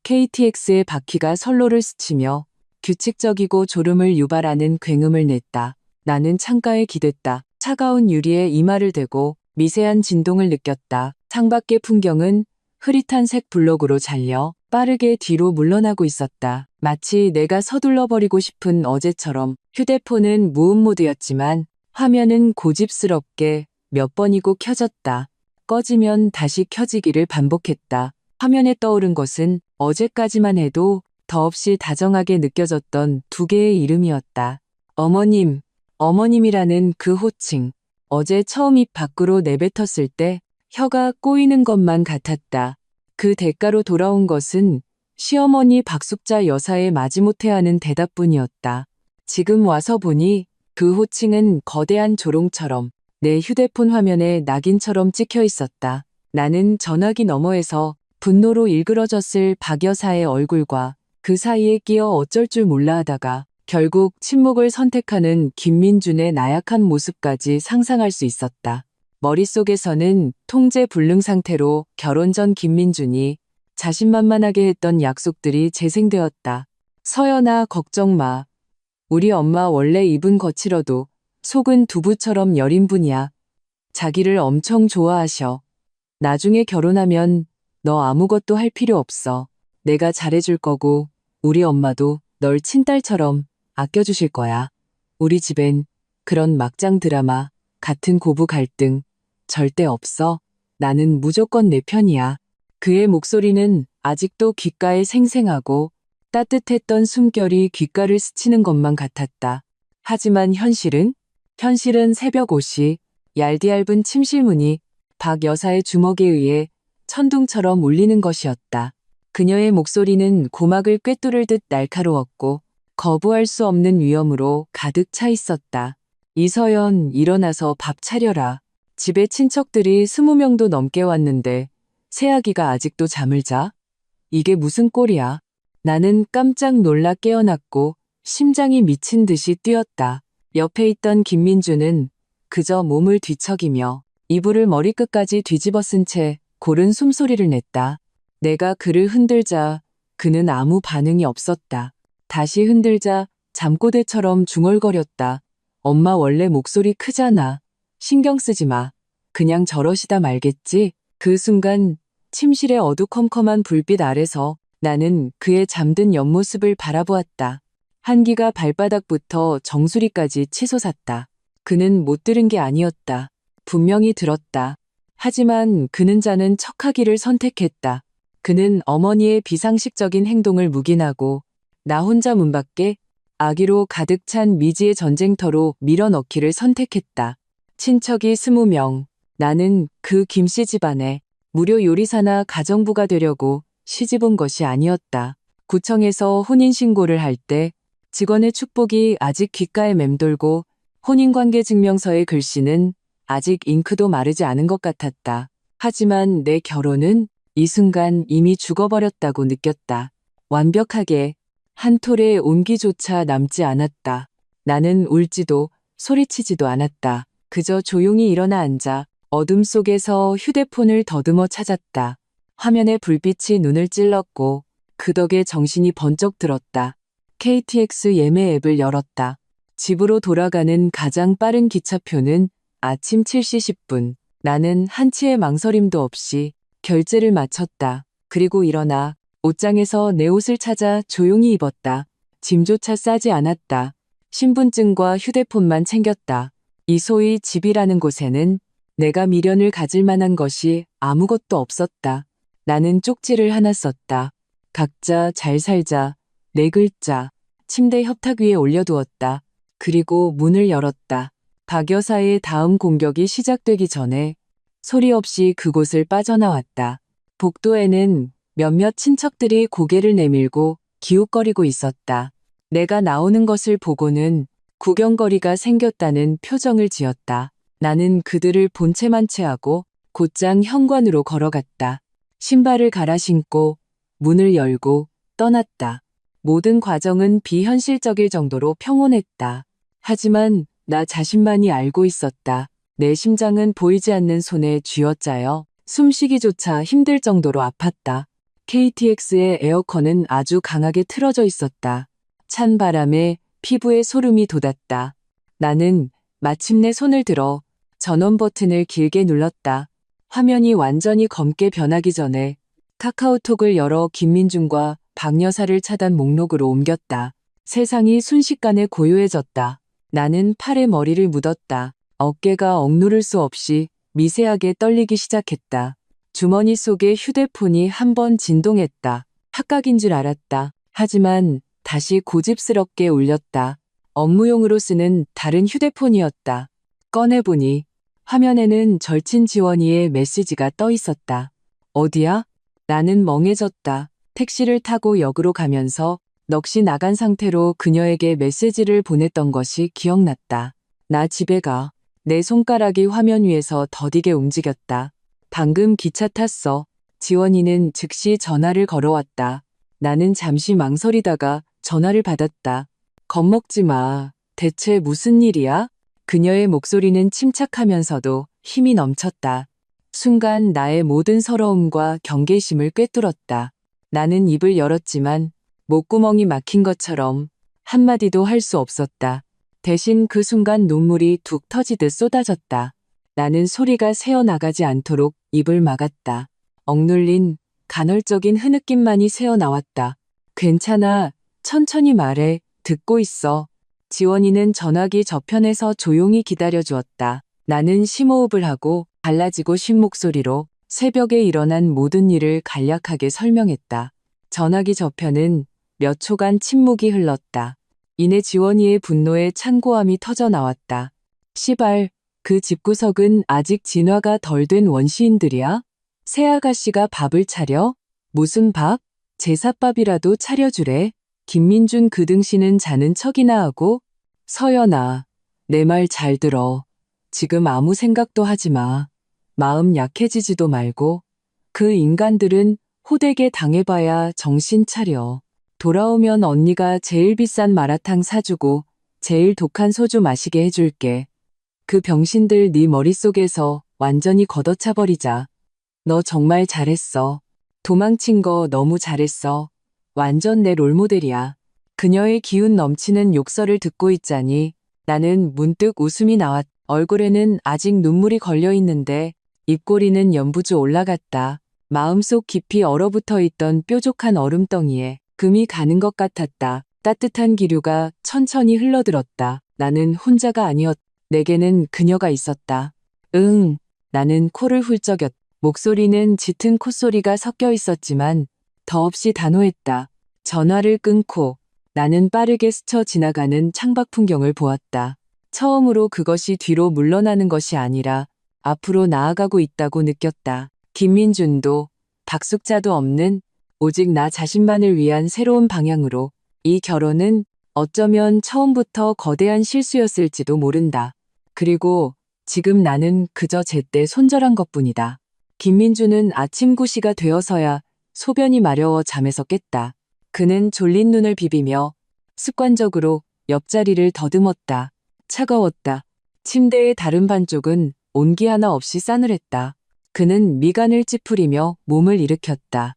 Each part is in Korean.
KTX의 바퀴가 선로를 스치며 규칙적이고 졸음을 유발하는 굉음을 냈다. 나는 창가에 기댔다. 차가운 유리에 이마를 대고 미세한 진동을 느꼈다. 창밖의 풍경은 흐릿한 색 블록으로 잘려 빠르게 뒤로 물러나고 있었다. 마치 내가 서둘러 버리고 싶은 어제처럼. 휴대폰은 무음 모드였지만 화면은 고집스럽게 몇 번이고 켜졌다. 꺼지면 다시 켜지기를 반복했다. 화면에 떠오른 것은 어제까지만 해도 더없이 다정하게 느껴졌던 두 개의 이름이었다. 어머님, 어머님이라는 그 호칭. 어제 처음 입 밖으로 내뱉었을 때 혀가 꼬이는 것만 같았다. 그 대가로 돌아온 것은 시어머니 박숙자 여사의 마지못해 하는 대답뿐이었다. 지금 와서 보니 그 호칭은 거대한 조롱처럼 내 휴대폰 화면에 낙인처럼 찍혀 있었다. 나는 전화기 너머에서 분노로 일그러졌을 박 여사의 얼굴과 그 사이에 끼어 어쩔 줄 몰라 하다가 결국 침묵을 선택하는 김민준의 나약한 모습까지 상상할 수 있었다. 머릿속에서는 통제 불능 상태로 결혼 전 김민준이 자신만만하게 했던 약속들이 재생되었다. 서연아, 걱정 마. 우리 엄마 원래 입은 거칠어도 속은 두부처럼 여린 분이야. 자기를 엄청 좋아하셔. 나중에 결혼하면 너 아무것도 할 필요 없어. 내가 잘해줄 거고 우리 엄마도 널 친딸처럼 아껴주실 거야. 우리 집엔 그런 막장 드라마, 같은 고부 갈등 절대 없어. 나는 무조건 내 편이야. 그의 목소리는 아직도 귓가에 생생하고 따뜻했던 숨결이 귓가를 스치는 것만 같았다. 하지만 현실은 새벽 5시 얇디얇은 침실문이 박 여사의 주먹에 의해 천둥처럼 울리는 것이었다. 그녀의 목소리는 고막을 꿰뚫을 듯 날카로웠고 거부할 수 없는 위험으로 가득 차 있었다. 이서연, 일어나서 밥 차려라. 집에 친척들이 20명도 넘게 왔는데 새아기가 아직도 잠을 자? 이게 무슨 꼴이야? 나는 깜짝 놀라 깨어났고 심장이 미친 듯이 뛰었다. 옆에 있던 김민주는 그저 몸을 뒤척이며 이불을 머리끝까지 뒤집어 쓴 채 고른 숨소리를 냈다. 내가 그를 흔들자 그는 아무 반응이 없었다. 다시 흔들자 잠꼬대처럼 중얼거렸다. 엄마 원래 목소리 크잖아. 신경 쓰지 마. 그냥 저러시다 말겠지? 그 순간 침실의 어두컴컴한 불빛 아래서 나는 그의 잠든 옆모습을 바라보았다. 한기가 발바닥부터 정수리까지 치솟았다. 그는 못 들은 게 아니었다. 분명히 들었다. 하지만 그는 자는 척하기를 선택했다. 그는 어머니의 비상식적인 행동을 묵인하고 나 혼자 문 밖에 아기로 가득 찬 미지의 전쟁터로 밀어넣기를 선택했다. 친척이 20명. 나는 그 김씨 집안에 무료 요리사나 가정부가 되려고 시집온 것이 아니었다. 구청에서 혼인신고를 할 때 직원의 축복이 아직 귓가에 맴돌고 혼인관계 증명서의 글씨는 아직 잉크도 마르지 않은 것 같았다. 하지만 내 결혼은 이 순간 이미 죽어버렸다고 느꼈다. 완벽하게 한 톨의 온기조차 남지 않았다. 나는 울지도 소리치지도 않았다. 그저 조용히 일어나 앉아 어둠 속에서 휴대폰을 더듬어 찾았다. 화면에 불빛이 눈을 찔렀고 그 덕에 정신이 번쩍 들었다. KTX 예매 앱을 열었다. 집으로 돌아가는 가장 빠른 기차표는 아침 7시 10분. 나는 한치의 망설임도 없이 결제를 마쳤다. 그리고 일어나 옷장에서 내 옷을 찾아 조용히 입었다. 짐조차 싸지 않았다. 신분증과 휴대폰만 챙겼다. 이 소위 집이라는 곳에는 내가 미련을 가질 만한 것이 아무것도 없었다. 나는 쪽지를 하나 썼다. 각자 잘 살자. 네 글자. 침대 협탁 위에 올려두었다. 그리고 문을 열었다. 박 여사의 다음 공격이 시작되기 전에 소리 없이 그곳을 빠져나왔다. 복도에는 몇몇 친척들이 고개를 내밀고 기웃거리고 있었다. 내가 나오는 것을 보고는 구경거리가 생겼다는 표정을 지었다. 나는 그들을 본체만 채하고 곧장 현관으로 걸어갔다. 신발을 갈아 신고 문을 열고 떠났다. 모든 과정은 비현실적일 정도로 평온했다. 하지만 나 자신만이 알고 있었다. 내 심장은 보이지 않는 손에 쥐어짜여 숨쉬기조차 힘들 정도로 아팠다. KTX의 에어컨은 아주 강하게 틀어져 있었다. 찬 바람에 피부에 소름이 돋았다. 나는 마침내 손을 들어 전원 버튼을 길게 눌렀다. 화면이 완전히 검게 변하기 전에 카카오톡을 열어 김민준과 박 여사를 차단 목록으로 옮겼다. 세상이 순식간에 고요해졌다. 나는 팔에 머리를 묻었다. 어깨가 억누를 수 없이 미세하게 떨리기 시작했다. 주머니 속에 휴대폰이 한 번 진동했다. 착각인 줄 알았다. 하지만 다시 고집스럽게 울렸다. 업무용으로 쓰는 다른 휴대폰이었다. 꺼내보니 화면에는 절친 지원이의 메시지가 떠 있었다. 어디야? 나는 멍해졌다. 택시를 타고 역으로 가면서 넋이 나간 상태로 그녀에게 메시지를 보냈던 것이 기억났다. 나 집에 가. 내 손가락이 화면 위에서 더디게 움직였다. 방금 기차 탔어. 지원이는 즉시 전화를 걸어왔다. 나는 잠시 망설이다가 전화를 받았다. 겁먹지 마. 대체 무슨 일이야? 그녀의 목소리는 침착하면서도 힘이 넘쳤다. 순간 나의 모든 서러움과 경계심을 꿰뚫었다. 나는 입을 열었지만 목구멍이 막힌 것처럼 한마디도 할 수 없었다. 대신 그 순간 눈물이 툭 터지듯 쏟아졌다. 나는 소리가 새어나가지 않도록 입을 막았다. 억눌린 간헐적인 흐느낌만이 새어나왔다. 괜찮아. 천천히 말해. 듣고 있어. 지원이는 전화기 저편에서 조용히 기다려주었다. 나는 심호흡을 하고 갈라지고 쉰 목소리로 새벽에 일어난 모든 일을 간략하게 설명했다. 전화기 저편은 몇 초간 침묵이 흘렀다. 이내 지원이의 분노에 찬고함이 터져 나왔다. 시발, 그 집구석은 아직 진화가 덜 된 원시인들이야? 새아가씨가 밥을 차려? 무슨 밥? 제사밥이라도 차려주래. 김민준 그 등신은 자는 척이나 하고. 서연아, 내 말 잘 들어. 지금 아무 생각도 하지 마. 마음 약해지지도 말고. 그 인간들은 호되게 당해봐야 정신 차려. 돌아오면 언니가 제일 비싼 마라탕 사주고 제일 독한 소주 마시게 해줄게. 그 병신들 네 머릿속에서 완전히 걷어차버리자. 너 정말 잘했어. 도망친 거 너무 잘했어. 완전 내 롤모델이야. 그녀의 기운 넘치는 욕설을 듣고 있자니 나는 문득 웃음이 나왔. 얼굴에는 아직 눈물이 걸려 있는데 입꼬리는 연부주 올라갔다. 마음속 깊이 얼어붙어 있던 뾰족한 얼음덩이에 금이 가는 것 같았다. 따뜻한 기류가 천천히 흘러들었다. 나는 혼자가 아니었. 내게는 그녀가 있었다. 응. 나는 코를 훌쩍였. 목소리는 짙은 콧소리가 섞여 있었지만 더없이 단호했다. 전화를 끊고 나는 빠르게 스쳐 지나가는 창밖 풍경을 보았다. 처음으로 그것이 뒤로 물러나는 것이 아니라 앞으로 나아가고 있다고 느꼈다. 김민준도 박숙자도 없는 오직 나 자신만을 위한 새로운 방향으로. 이 결혼은 어쩌면 처음부터 거대한 실수였을지도 모른다. 그리고 지금 나는 그저 제때 손절한 것뿐이다. 김민준은 아침 9시가 되어서야 소변이 마려워 잠에서 깼다. 그는 졸린 눈을 비비며 습관적으로 옆자리를 더듬었다. 차가웠다. 침대의 다른 반쪽은 온기 하나 없이 싸늘했다. 그는 미간을 찌푸리며 몸을 일으켰다.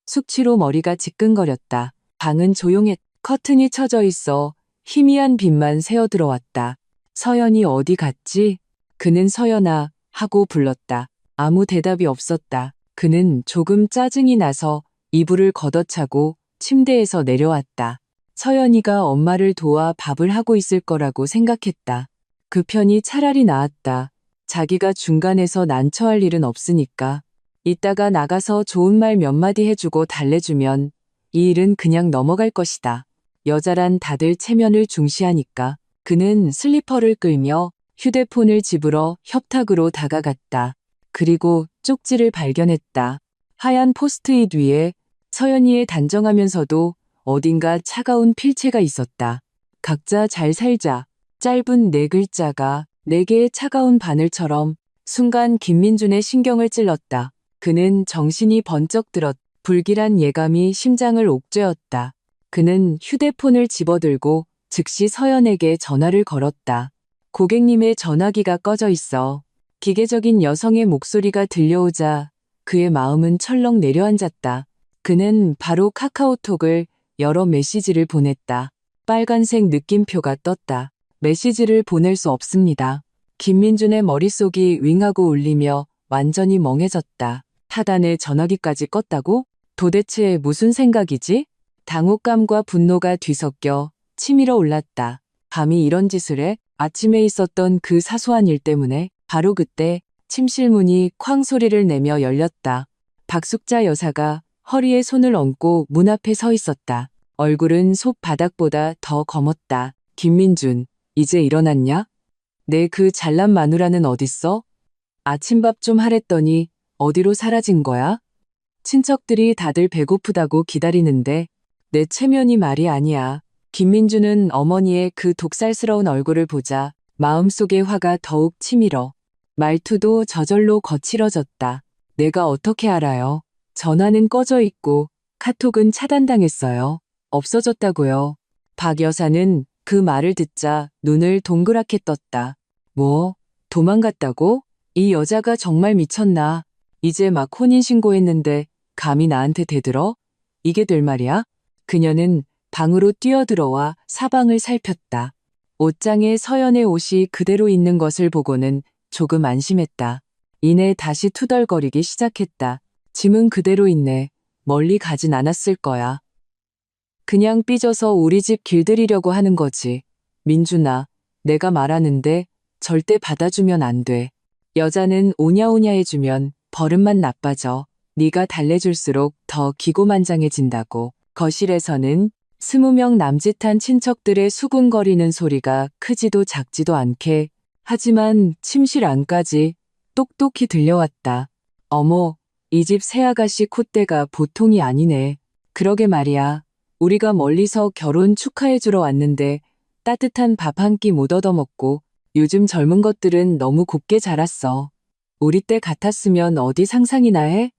숙취로 머리가 지끈거렸다. 방은 조용했. 커튼이 쳐져 있어 희미한 빛만 새어 들어왔다. 서연이 어디 갔지? 그는 서연아 하고 불렀다. 아무 대답이 없었다. 그는 조금 짜증이 나서 이불을 걷어차고 침대에서 내려왔다. 서연이가 엄마를 도와 밥을 하고 있을 거라고 생각했다. 그 편이 차라리 나았다. 자기가 중간에서 난처할 일은 없으니까. 이따가 나가서 좋은 말 몇 마디 해주고 달래주면 이 일은 그냥 넘어갈 것이다. 여자란 다들 체면을 중시하니까. 그는 슬리퍼를 끌며 휴대폰을 집으러 협탁으로 다가갔다. 그리고 쪽지를 발견했다. 하얀 포스트잇 위에 서연이의 단정하면서도 어딘가 차가운 필체가 있었다. 각자 잘 살자. 짧은 네 글자가 네 개의 차가운 바늘처럼 순간 김민준의 신경을 찔렀다. 그는 정신이 번쩍 들었. 불길한 예감이 심장을 옥죄었다. 그는 휴대폰을 집어들고 즉시 서연에게 전화를 걸었다. 고객님의 전화기가 꺼져 있어. 기계적인 여성의 목소리가 들려오자 그의 마음은 철렁 내려앉았다. 그는 바로 카카오톡을 열어 메시지를 보냈다. 빨간색 느낌표가 떴다. 메시지를 보낼 수 없습니다. 김민준의 머릿속이 윙하고 울리며 완전히 멍해졌다. 하단에 전화기까지 껐다고? 도대체 무슨 생각이지? 당혹감과 분노가 뒤섞여 치밀어 올랐다. 감히 이런 짓을 해? 아침에 있었던 그 사소한 일 때문에. 바로 그때 침실 문이 쾅 소리를 내며 열렸다. 박숙자 여사가 허리에 손을 얹고 문 앞에 서 있었다. 얼굴은 손바닥보다 더 검었다. 김민준, 이제 일어났냐? 내 그 잘난 마누라는 어딨어? 아침밥 좀 하랬더니 어디로 사라진 거야? 친척들이 다들 배고프다고 기다리는데 내 체면이 말이 아니야. 김민주는 어머니의 그 독살스러운 얼굴을 보자 마음속의 화가 더욱 치밀어. 말투도 저절로 거칠어졌다. 내가 어떻게 알아요? 전화는 꺼져 있고 카톡은 차단당했어요. 없어졌다고요. 박 여사는 그 말을 듣자 눈을 동그랗게 떴다. 뭐? 도망갔다고? 이 여자가 정말 미쳤나? 이제 막 혼인신고했는데 감히 나한테 대들어? 이게 될 말이야? 그녀는 방으로 뛰어들어와 사방을 살폈다. 옷장에 서연의 옷이 그대로 있는 것을 보고는 조금 안심했다. 이내 다시 투덜거리기 시작했다. 짐은 그대로 있네. 멀리 가진 않았을 거야. 그냥 삐져서 우리 집 길들이려고 하는 거지. 민준아, 내가 말하는데 절대 받아주면 안 돼. 여자는 오냐오냐 해주면 버릇만 나빠져. 네가 달래줄수록 더 기고만장해진다고. 거실에서는 20명 남짓한 친척들의 수군거리는 소리가 크지도 작지도 않게 하지만 침실 안까지 똑똑히 들려왔다. 어머, 이 집 새아가씨 콧대가 보통이 아니네. 그러게 말이야. 우리가 멀리서 결혼 축하해주러 왔는데 따뜻한 밥 한 끼 못 얻어먹고 요즘 젊은 것들은 너무 곱게 자랐어. 우리 때 같았으면 어디 상상이나 해?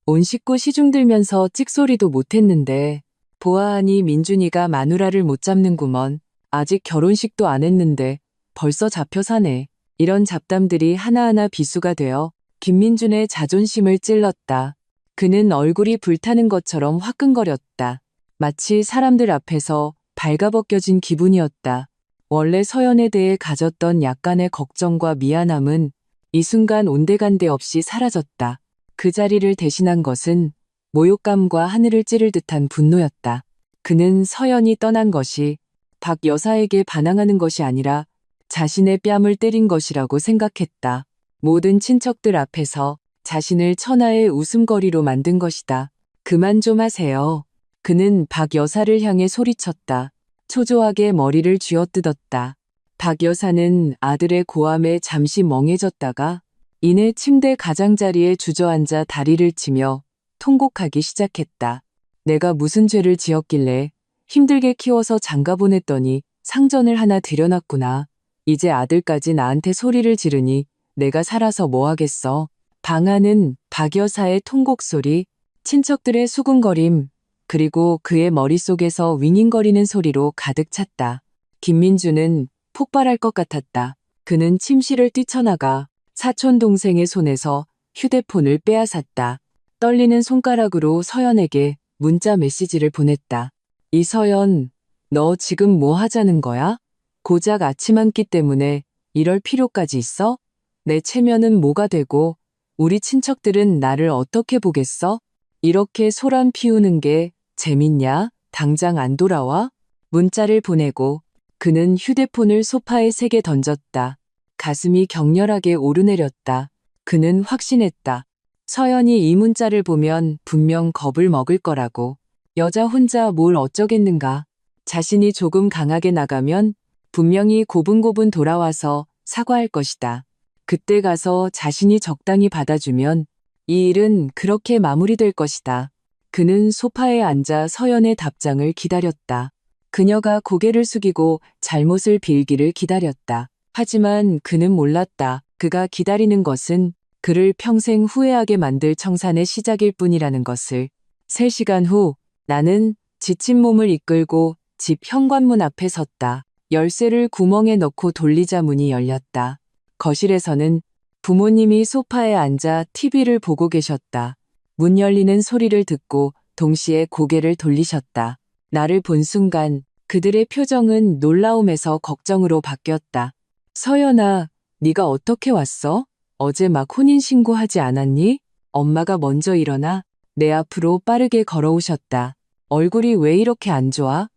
온 식구 시중 들면서 찍소리도 못했는데 보아하니 민준이가 마누라를 못 잡는구먼. 아직 결혼식도 안 했는데 벌써 잡혀 사네. 이런 잡담들이 하나하나 비수가 되어 김민준의 자존심을 찔렀다. 그는 얼굴이 불타는 것처럼 화끈거렸다. 마치 사람들 앞에서 발가벗겨진 기분이었다. 원래 서연에 대해 가졌던 약간의 걱정과 미안함은 이 순간 온데간데 없이 사라졌다. 그 자리를 대신한 것은 모욕감과 하늘을 찌를 듯한 분노였다. 그는 서연이 떠난 것이 박 여사에게 반항하는 것이 아니라 자신의 뺨을 때린 것이라고 생각했다. 모든 친척들 앞에서 자신을 천하의 웃음거리로 만든 것이다. 그만 좀 하세요. 그는 박 여사를 향해 소리쳤다. 초조하게 머리를 쥐어뜯었다. 박 여사는 아들의 고함에 잠시 멍해졌다가 이내 침대 가장자리에 주저앉아 다리를 치며 통곡하기 시작했다. 내가 무슨 죄를 지었길래 힘들게 키워서 장가 보냈더니 상전을 하나 들여놨구나. 이제 아들까지 나한테 소리를 지르니 내가 살아서 뭐 하겠어. 방 안은 박 여사의 통곡소리, 친척들의 수군거림, 그리고 그의 머릿속에서 윙윙거리는 소리로 가득 찼다. 김민주는 폭발할 것 같았다. 그는 침실을 뛰쳐나가 사촌 동생의 손에서 휴대폰을 빼앗았다. 떨리는 손가락으로 서연에게 문자 메시지를 보냈다. 이서연, 너 지금 뭐 하자는 거야? 고작 아침 한 끼 때문에 이럴 필요까지 있어? 내 체면은 뭐가 되고 우리 친척들은 나를 어떻게 보겠어? 이렇게 소란 피우는 게 재밌냐? 당장 안 돌아와? 문자를 보내고 그는 휴대폰을 소파에 세게 던졌다. 가슴이 격렬하게 오르내렸다. 그는 확신했다. 서연이 이 문자를 보면 분명 겁을 먹을 거라고. 여자 혼자 뭘 어쩌겠는가. 자신이 조금 강하게 나가면 분명히 고분고분 돌아와서 사과할 것이다. 그때 가서 자신이 적당히 받아주면 이 일은 그렇게 마무리될 것이다. 그는 소파에 앉아 서연의 답장을 기다렸다. 그녀가 고개를 숙이고 잘못을 빌기를 기다렸다. 하지만 그는 몰랐다. 그가 기다리는 것은 그를 평생 후회하게 만들 청산의 시작일 뿐이라는 것을. 3시간 후 나는 지친 몸을 이끌고 집 현관문 앞에 섰다. 열쇠를 구멍에 넣고 돌리자 문이 열렸다. 거실에서는 부모님이 소파에 앉아 TV를 보고 계셨다. 문 열리는 소리를 듣고 동시에 고개를 돌리셨다. 나를 본 순간 그들의 표정은 놀라움에서 걱정으로 바뀌었다. 서연아, 네가 어떻게 왔어? 어제 막 혼인신고하지 않았니? 엄마가 먼저 일어나 내 앞으로 빠르게 걸어오셨다. 얼굴이 왜 이렇게 안 좋아?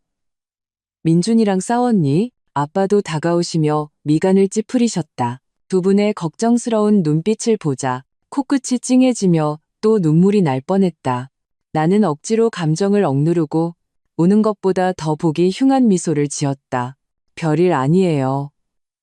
민준이랑 싸웠니? 아빠도 다가오시며 미간을 찌푸리셨다. 두 분의 걱정스러운 눈빛을 보자 코끝이 찡해지며 또 눈물이 날 뻔했다. 나는 억지로 감정을 억누르고 우는 것보다 더 보기 흉한 미소를 지었다. 별일 아니에요.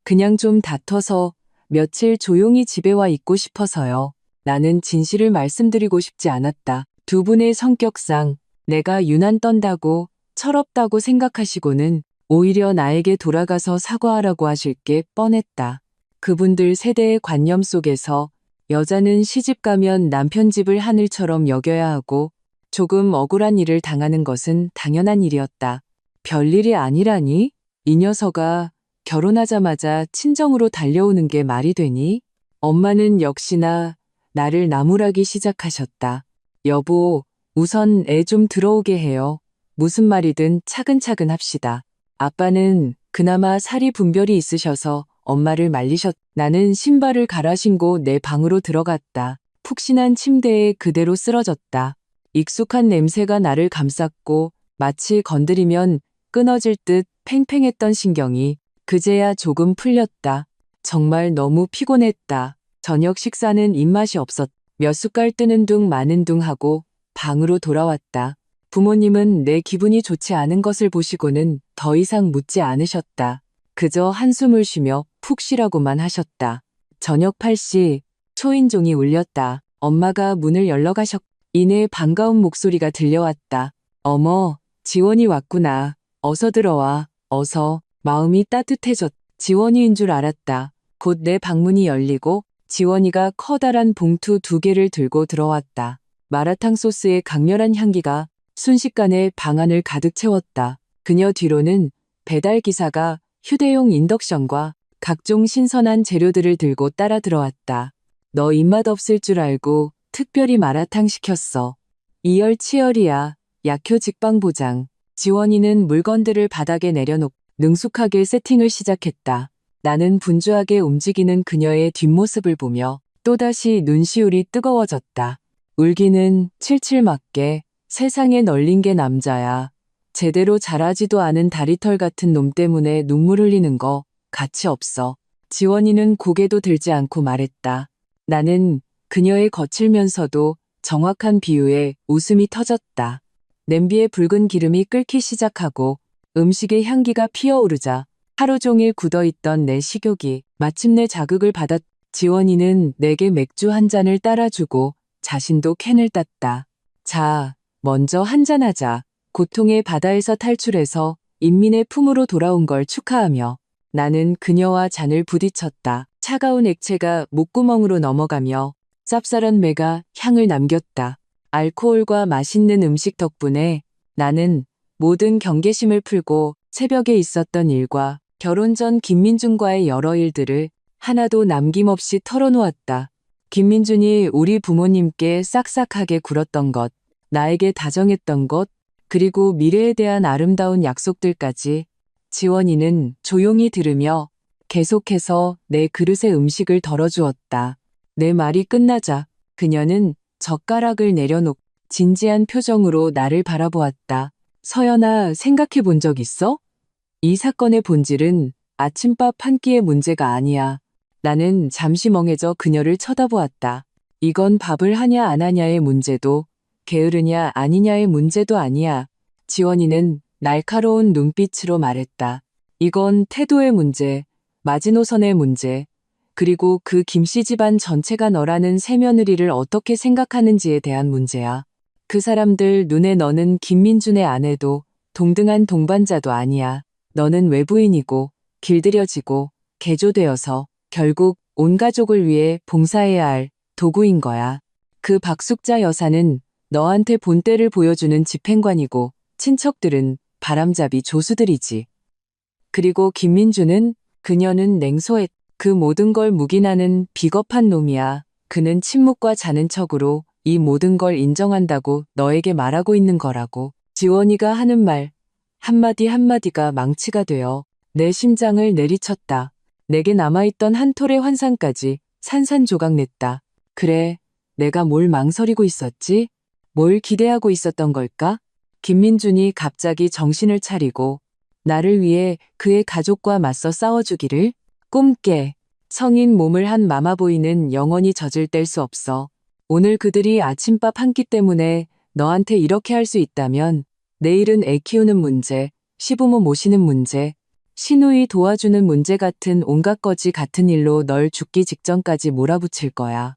그냥 좀 다퉈서 며칠 조용히 집에 와 있고 싶어서요. 나는 진실을 말씀드리고 싶지 않았다. 두 분의 성격상 내가 유난 떤다고 철없다고 생각하시고는 오히려 나에게 돌아가서 사과하라고 하실 게 뻔했다. 그분들 세대의 관념 속에서 여자는 시집 가면 남편 집을 하늘처럼 여겨야 하고 조금 억울한 일을 당하는 것은 당연한 일이었다. 별일이 아니라니? 이 녀석아, 결혼하자마자 친정으로 달려오는 게 말이 되니? 엄마는 역시나 나를 나무라기 시작하셨다. 여보, 우선 애 좀 들어오게 해요. 무슨 말이든 차근차근 합시다. 아빠는 그나마 살이 분별이 있으셔서 엄마를 말리셨. 나는 신발을 갈아 신고 내 방으로 들어갔다. 푹신한 침대에 그대로 쓰러졌다. 익숙한 냄새가 나를 감쌌고 마치 건드리면 끊어질 듯 팽팽했던 신경이 그제야 조금 풀렸다. 정말 너무 피곤했다. 저녁 식사는 입맛이 없었. 몇 숟갈 뜨는 둥 마는 둥 하고 방으로 돌아왔다. 부모님은 내 기분이 좋지 않은 것을 보시고는 더 이상 묻지 않으셨다. 그저 한숨을 쉬며 푹 쉬라고만 하셨다. 저녁 8시 초인종이 울렸다. 엄마가 문을 열러 가셨. 이내 반가운 목소리가 들려왔다. 어머, 지원이 왔구나. 어서 들어와. 어서. 마음이 따뜻해졌. 지원이인 줄 알았다. 곧 내 방문이 열리고 지원이가 커다란 봉투 2개를 들고 들어왔다. 마라탕 소스의 강렬한 향기가 순식간에 방 안을 가득 채웠다. 그녀 뒤로는 배달 기사가 휴대용 인덕션과 각종 신선한 재료들을 들고 따라 들어왔다. 너 입맛 없을 줄 알고 특별히 마라탕 시켰어. 이열치열이야. 약효 직방 보장. 지원이는 물건들을 바닥에 내려놓고 능숙하게 세팅을 시작했다. 나는 분주하게 움직이는 그녀의 뒷모습을 보며 또다시 눈시울이 뜨거워졌다. 울기는 칠칠 맞게 세상에 널린 게 남자야. 제대로 자라지도 않은 다리털 같은 놈 때문에 눈물 흘리는 거 가치 없어. 지원이는 고개도 들지 않고 말했다. 나는 그녀의 거칠면서도 정확한 비유에 웃음이 터졌다. 냄비에 붉은 기름이 끓기 시작하고 음식의 향기가 피어오르자 하루 종일 굳어있던 내 식욕이 마침내 자극을 받았. 지원이는 내게 맥주 한 잔을 따라주고 자신도 캔을 땄다. 자, 먼저 한잔하자. 고통의 바다에서 탈출해서 인민의 품으로 돌아온 걸 축하하며 나는 그녀와 잔을 부딪혔다. 차가운 액체가 목구멍으로 넘어가며 쌉쌀한 매가 향을 남겼다. 알코올과 맛있는 음식 덕분에 나는 모든 경계심을 풀고 새벽에 있었던 일과 결혼 전 김민준과의 여러 일들을 하나도 남김없이 털어놓았다. 김민준이 우리 부모님께 싹싹하게 굴었던 것, 나에게 다정했던 것, 그리고 미래에 대한 아름다운 약속들까지 지원이는 조용히 들으며 계속해서 내 그릇에 음식을 덜어주었다. 내 말이 끝나자 그녀는 젓가락을 내려놓고 진지한 표정으로 나를 바라보았다. 서연아, 생각해 본 적 있어? 이 사건의 본질은 아침밥 한 끼의 문제가 아니야. 나는 잠시 멍해져 그녀를 쳐다보았다. 이건 밥을 하냐 안 하냐의 문제도 게으르냐 아니냐의 문제도 아니야. 지원이는 날카로운 눈빛으로 말했다. 이건 태도의 문제, 마지노선의 문제, 그리고 그 김씨 집안 전체가 너라는 새며느리를 어떻게 생각하는지에 대한 문제야. 그 사람들 눈에 너는 김민준의 아내도 동등한 동반자도 아니야. 너는 외부인이고 길들여지고 개조되어서 결국 온 가족을 위해 봉사해야 할 도구인 거야. 그 박숙자 여사는 너한테 본때를 보여주는 집행관이고 친척들은 바람잡이 조수들이지. 그리고 김민주는 그녀는 냉소했. 그 모든 걸 묵인하는 비겁한 놈이야. 그는 침묵과 자는 척으로 이 모든 걸 인정한다고 너에게 말하고 있는 거라고. 지원이가 하는 말 한마디 한마디가 망치가 되어 내 심장을 내리쳤다. 내게 남아있던 한 톨의 환상까지 산산조각냈다. 그래, 내가 뭘 망설이고 있었지? 뭘 기대하고 있었던 걸까? 김민준이 갑자기 정신을 차리고 나를 위해 그의 가족과 맞서 싸워주기를 꿈깨. 성인 몸을 한 마마보이는 영원히 젖을 뗄 수 없어. 오늘 그들이 아침밥 한 끼 때문에 너한테 이렇게 할 수 있다면 내일은 애 키우는 문제, 시부모 모시는 문제, 시누이 도와주는 문제 같은 온갖 거지 같은 일로 널 죽기 직전까지 몰아붙일 거야.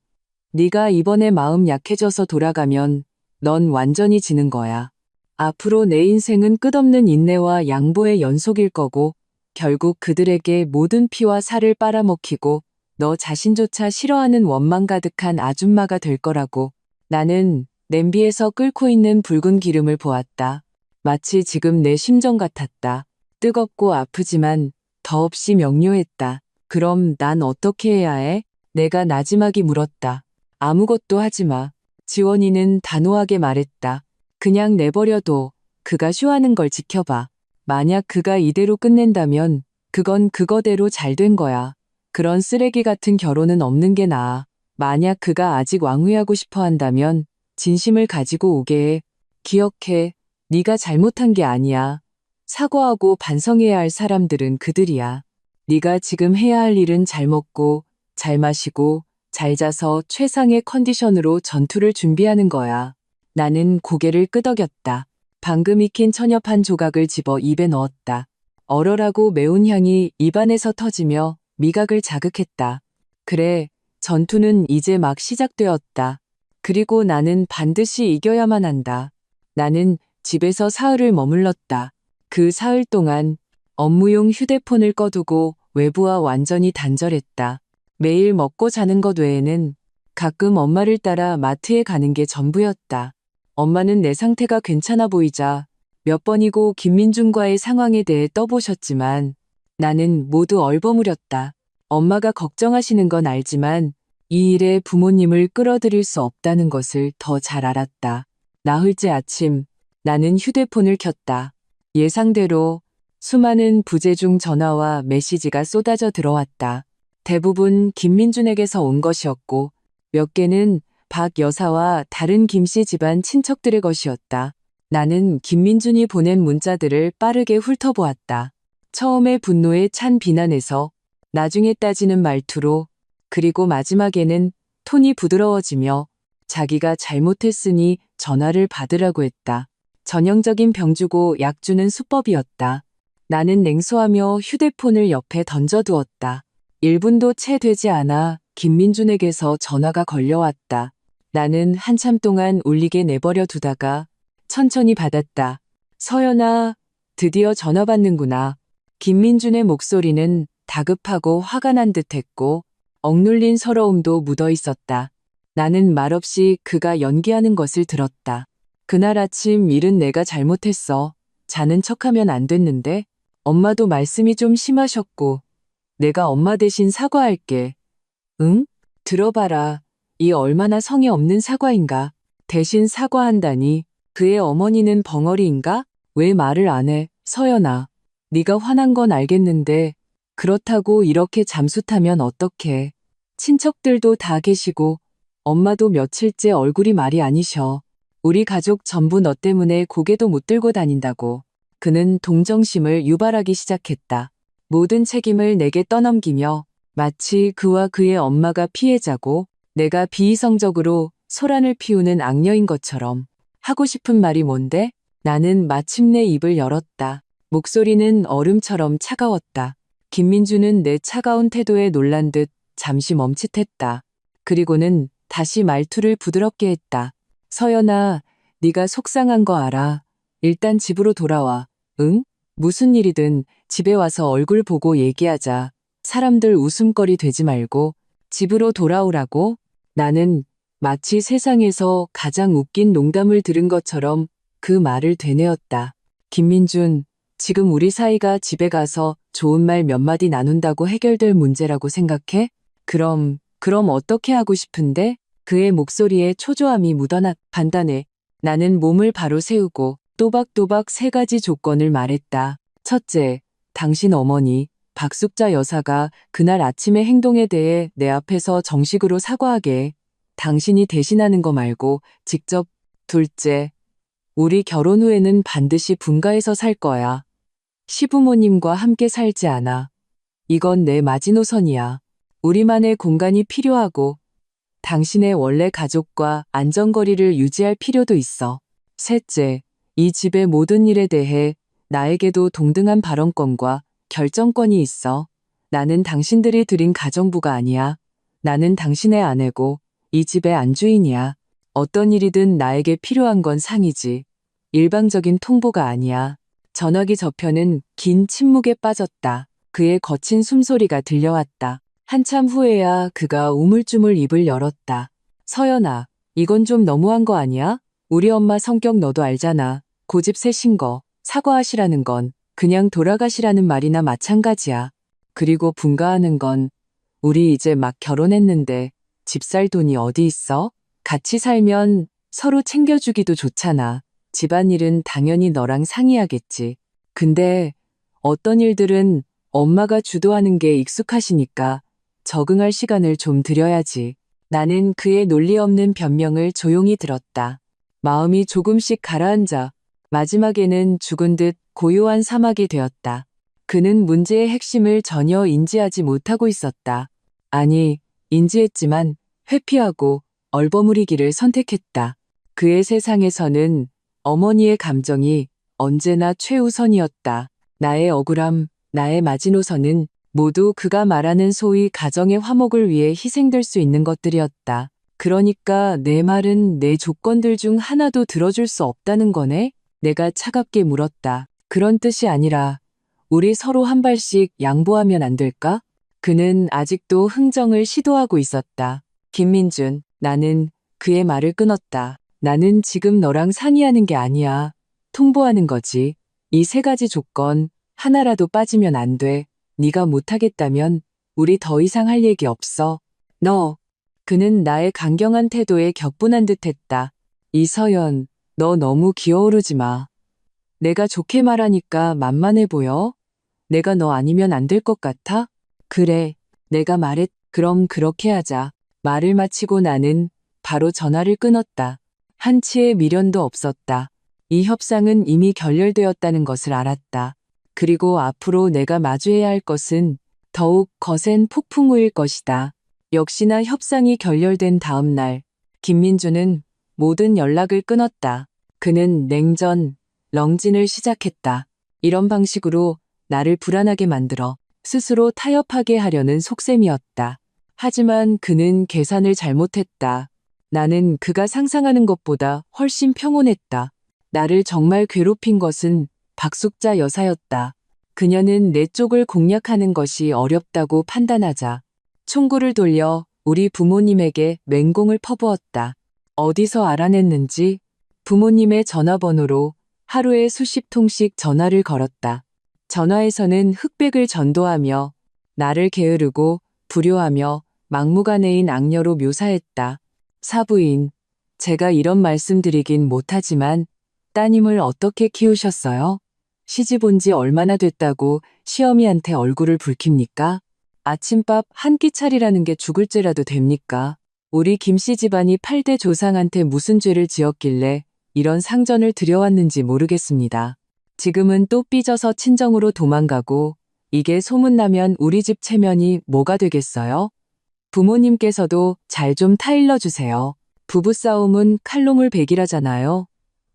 네가 이번에 마음 약해져서 돌아가면 넌 완전히 지는 거야. 앞으로 내 인생은 끝없는 인내와 양보의 연속일 거고 결국 그들에게 모든 피와 살을 빨아먹히고 너 자신조차 싫어하는 원망 가득한 아줌마가 될 거라고. 나는 냄비에서 끓고 있는 붉은 기름을 보았다. 마치 지금 내 심정 같았다. 뜨겁고 아프지만 더없이 명료했다. 그럼 난 어떻게 해야 해? 내가 나지막이 물었다. 아무것도 하지 마. 지원이는 단호하게 말했다. 그냥 내버려둬. 그가 쇼하는 걸 지켜봐. 만약 그가 이대로 끝낸다면 그건 그거대로 잘 된 거야. 그런 쓰레기 같은 결혼은 없는 게 나아. 만약 그가 아직 왕후하고 싶어 한다면 진심을 가지고 오게 해. 기억해. 네가 잘못한 게 아니야. 사과하고 반성해야 할 사람들은 그들이야. 네가 지금 해야 할 일은 잘 먹고 잘 마시고 잘 자서 최상의 컨디션으로 전투를 준비하는 거야. 나는 고개를 끄덕였다. 방금 익힌 천엽 한 조각을 집어 입에 넣었다. 얼얼하고 매운 향이 입안에서 터지며 미각을 자극했다. 그래, 전투는 이제 막 시작되었다. 그리고 나는 반드시 이겨야만 한다. 나는 집에서 사흘을 머물렀다. 그 사흘 동안 업무용 휴대폰을 꺼두고 외부와 완전히 단절했다. 매일 먹고 자는 것 외에는 가끔 엄마를 따라 마트에 가는 게 전부였다. 엄마는 내 상태가 괜찮아 보이자 몇 번이고 김민준과의 상황에 대해 떠보셨지만 나는 모두 얼버무렸다. 엄마가 걱정하시는 건 알지만 이 일에 부모님을 끌어들일 수 없다는 것을 더 잘 알았다. 나흘째 아침 나는 휴대폰을 켰다. 예상대로 수많은 부재중 전화와 메시지가 쏟아져 들어왔다. 대부분 김민준에게서 온 것이었고 몇 개는 박 여사와 다른 김씨 집안 친척들의 것이었다. 나는 김민준이 보낸 문자들을 빠르게 훑어보았다. 처음에 분노에 찬 비난에서 나중에 따지는 말투로 그리고 마지막에는 톤이 부드러워지며 자기가 잘못했으니 전화를 받으라고 했다. 전형적인 병 주고 약 주는 수법이었다. 나는 냉소하며 휴대폰을 옆에 던져두었다. 1분도 채 되지 않아 김민준에게서 전화가 걸려왔다. 나는 한참 동안 울리게 내버려 두다가 천천히 받았다. 서연아, 드디어 전화 받는구나. 김민준의 목소리는 다급하고 화가 난 듯했고 억눌린 서러움도 묻어 있었다. 나는 말없이 그가 연기하는 것을 들었다. 그날 아침 일은 내가 잘못했어. 자는 척하면 안 됐는데 엄마도 말씀이 좀 심하셨고 내가 엄마 대신 사과할게. 응? 들어봐라. 이 얼마나 성의 없는 사과인가. 대신 사과한다니. 그의 어머니는 벙어리인가? 왜 말을 안 해? 서연아. 네가 화난 건 알겠는데 그렇다고 이렇게 잠수 타면 어떡해. 친척들도 다 계시고 엄마도 며칠째 얼굴이 말이 아니셔. 우리 가족 전부 너 때문에 고개도 못 들고 다닌다고. 그는 동정심을 유발하기 시작했다. 모든 책임을 내게 떠넘기며 마치 그와 그의 엄마가 피해자고 내가 비이성적으로 소란을 피우는 악녀인 것처럼. 하고 싶은 말이 뭔데? 나는 마침내 입을 열었다. 목소리는 얼음처럼 차가웠다. 김민주는 내 차가운 태도에 놀란 듯 잠시 멈칫했다. 그리고는 다시 말투를 부드럽게 했다. 서연아, 네가 속상한 거 알아. 일단 집으로 돌아와. 응? 무슨 일이든 집에 와서 얼굴 보고 얘기하자. 사람들 웃음거리 되지 말고 집으로 돌아오라고. 나는 마치 세상에서 가장 웃긴 농담을 들은 것처럼 그 말을 되뇌었다. 김민준, 지금 우리 사이가 집에 가서 좋은 말 몇 마디 나눈다고 해결될 문제라고 생각해? 그럼 어떻게 하고 싶은데? 그의 목소리에 초조함이 묻어나 판단해. 나는 몸을 바로 세우고 또박또박 3가지 조건을 말했다. 첫째, 당신 어머니, 박숙자 여사가 그날 아침의 행동에 대해 내 앞에서 정식으로 사과하게 해. 당신이 대신하는 거 말고 직접. 둘째, 우리 결혼 후에는 반드시 분가해서 살 거야. 시부모님과 함께 살지 않아. 이건 내 마지노선이야. 우리만의 공간이 필요하고 당신의 원래 가족과 안전거리를 유지할 필요도 있어. 셋째, 이 집의 모든 일에 대해 나에게도 동등한 발언권과 결정권이 있어. 나는 당신들이 들인 가정부가 아니야. 나는 당신의 아내고 이 집의 안주인이야. 어떤 일이든 나에게 필요한 건 상이지. 일방적인 통보가 아니야. 전화기 저편은 긴 침묵에 빠졌다. 그의 거친 숨소리가 들려왔다. 한참 후에야 그가 우물쭈물 입을 열었다. 서연아, 이건 좀 너무한 거 아니야? 우리 엄마 성격 너도 알잖아. 고집세신 거, 사과하시라는 건 그냥 돌아가시라는 말이나 마찬가지야. 그리고 분가하는 건 우리 이제 막 결혼했는데 집 살 돈이 어디 있어? 같이 살면 서로 챙겨주기도 좋잖아. 집안일은 당연히 너랑 상의하겠지. 근데 어떤 일들은 엄마가 주도하는 게 익숙하시니까 적응할 시간을 좀 드려야지. 나는 그의 논리 없는 변명을 조용히 들었다. 마음이 조금씩 가라앉아 마지막에는 죽은 듯 고요한 사막이 되었다. 그는 문제의 핵심을 전혀 인지하지 못하고 있었다. 아니, 인지했지만 회피하고 얼버무리기를 선택했다. 그의 세상에서는 어머니의 감정이 언제나 최우선이었다. 나의 억울함, 나의 마지노선은 모두 그가 말하는 소위 가정의 화목을 위해 희생될 수 있는 것들이었다. 그러니까 내 말은 내 조건들 중 하나도 들어줄 수 없다는 거네? 내가 차갑게 물었다. 그런 뜻이 아니라 우리 서로 한 발씩 양보하면 안 될까? 그는 아직도 흥정을 시도하고 있었다. 김민준, 나는 그의 말을 끊었다. 나는 지금 너랑 상의하는 게 아니야. 통보하는 거지. 이 3가지 조건 하나라도 빠지면 안 돼. 네가 못하겠다면 우리 더 이상 할 얘기 없어. 너. 그는 나의 강경한 태도에 격분한 듯했다. 이서연, 너 너무 기어오르지 마. 내가 좋게 말하니까 만만해 보여? 내가 너 아니면 안 될 것 같아? 그래, 내가 말했. 그럼 그렇게 하자. 말을 마치고 나는 바로 전화를 끊었다. 한치의 미련도 없었다. 이 협상은 이미 결렬되었다는 것을 알았다. 그리고 앞으로 내가 마주해야 할 것은 더욱 거센 폭풍우일 것이다. 역시나 협상이 결렬된 다음 날, 김민주는 모든 연락을 끊었다. 그는 냉전, 렁진을 시작했다. 이런 방식으로 나를 불안하게 만들어 스스로 타협하게 하려는 속셈이었다. 하지만 그는 계산을 잘못했다. 나는 그가 상상하는 것보다 훨씬 평온했다. 나를 정말 괴롭힌 것은 박숙자 여사였다. 그녀는 내 쪽을 공략하는 것이 어렵다고 판단하자 총구를 돌려 우리 부모님에게 맹공을 퍼부었다. 어디서 알아냈는지 부모님의 전화번호로 하루에 수십 통씩 전화를 걸었다. 전화에서는 흑백을 전도하며 나를 게으르고 불효하며 막무가내인 악녀로 묘사했다. 사부인, 제가 이런 말씀드리긴 못하지만 따님을 어떻게 키우셨어요? 시집 온 지 얼마나 됐다고 시어미한테 얼굴을 붉힙니까? 아침밥 한 끼 차리라는 게 죽을 죄라도 됩니까? 우리 김씨 집안이 8대 조상한테 무슨 죄를 지었길래 이런 상전을 들여왔는지 모르겠습니다. 지금은 또 삐져서 친정으로 도망가고 이게 소문나면 우리 집 체면이 뭐가 되겠어요? 부모님께서도 잘 좀 타일러 주세요. 부부싸움은 칼로물 백이라잖아요.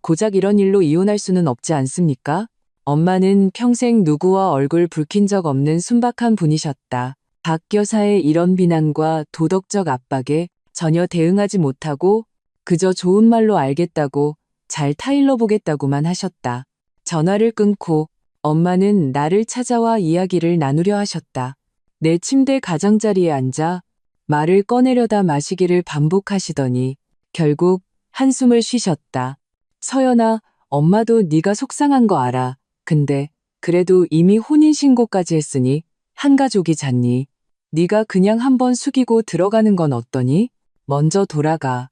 고작 이런 일로 이혼할 수는 없지 않습니까? 엄마는 평생 누구와 얼굴 붉힌 적 없는 순박한 분이셨다. 박 여사의 이런 비난과 도덕적 압박에 전혀 대응하지 못하고 그저 좋은 말로 알겠다고 잘 타일러 보겠다고만 하셨다. 전화를 끊고 엄마는 나를 찾아와 이야기를 나누려 하셨다. 내 침대 가장자리에 앉아 말을 꺼내려다 마시기를 반복하시더니 결국 한숨을 쉬셨다. 서연아, 엄마도 네가 속상한 거 알아. 근데 그래도 이미 혼인신고까지 했으니 한 가족이 잤니? 네가 그냥 한번 숙이고 들어가는 건 어떠니? 먼저 돌아가.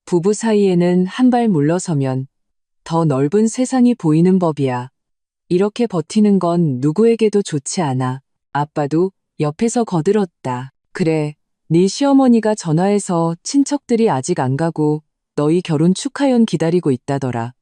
부부 사이에는 한 발 물러서면 더 넓은 세상이 보이는 법이야. 이렇게 버티는 건 누구에게도 좋지 않아. 아빠도 옆에서 거들었다. 그래, 네 시어머니가 전화해서 친척들이 아직 안 가고 너희 결혼 축하연 기다리고 있다더라.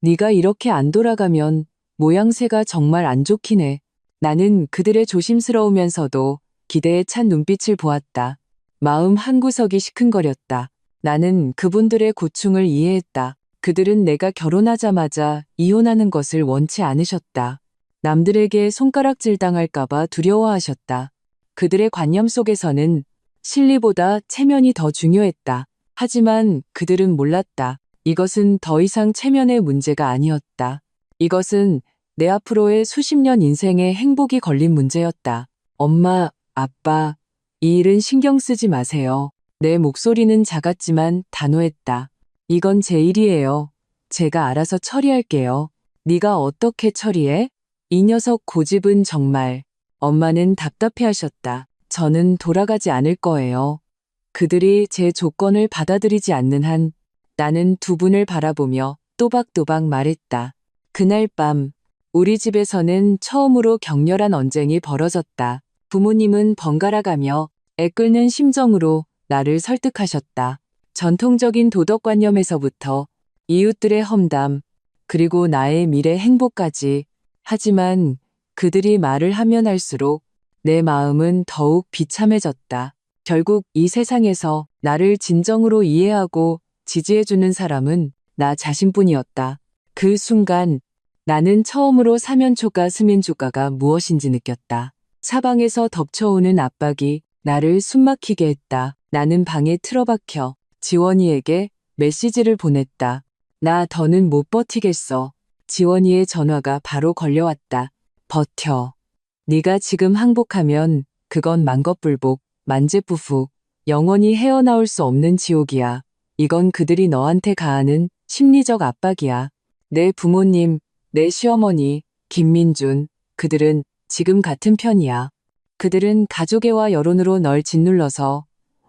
네가 이렇게 안 돌아가면 모양새가 정말 안 좋긴 해. 나는 그들의 조심스러우면서도 기대에 찬 눈빛을 보았다. 마음 한구석이 시큰거렸다. 나는 그분들의 고충을 이해했다. 그들은 내가 결혼하자마자 이혼하는 것을 원치 않으셨다. 남들에게 손가락질 당할까봐 두려워하셨다. 그들의 관념 속에서는 실리보다 체면이 더 중요했다. 하지만 그들은 몰랐다. 이것은 더 이상 체면의 문제가 아니었다. 이것은 내 앞으로의 수십 년 인생의 행복이 걸린 문제였다. 엄마, 아빠, 이 일은 신경 쓰지 마세요. 내 목소리는 작았지만 단호했다. 이건 제 일이에요. 제가 알아서 처리할게요. 네가 어떻게 처리해? 이 녀석 고집은 정말. 엄마는 답답해하셨다. 저는 돌아가지 않을 거예요. 그들이 제 조건을 받아들이지 않는 한 나는 두 분을 바라보며 또박또박 말했다. 그날 밤 우리 집에서는 처음으로 격렬한 언쟁이 벌어졌다. 부모님은 번갈아가며 애끓는 심정으로 나를 설득하셨다. 전통적인 도덕관념에서부터 이웃들의 험담, 그리고 나의 미래 행복까지. 하지만 그들이 말을 하면 할수록 내 마음은 더욱 비참해졌다. 결국 이 세상에서 나를 진정으로 이해하고 지지해주는 사람은 나 자신뿐이었다. 그 순간 나는 처음으로 사면초가 스민주가가 무엇인지 느꼈다. 사방에서 덮쳐오는 압박이 나를 숨막히게 했다. 나는 방에 틀어박혀 지원이에게 메시지를 보냈다. 나 더는 못 버티겠어. 지원이의 전화가 바로 걸려왔다. 버텨. 네가 지금 항복하면 그건 만겁불복, 만劫부후, 영원히 헤어나올 수 없는 지옥이야. 이건 그들이 너한테 가하는 심리적 압박이야. 내 부모님, 내 시어머니, 김민준, 그들은 지금 같은 편이야. 그들은 가족애와 여론으로 널 짓눌러서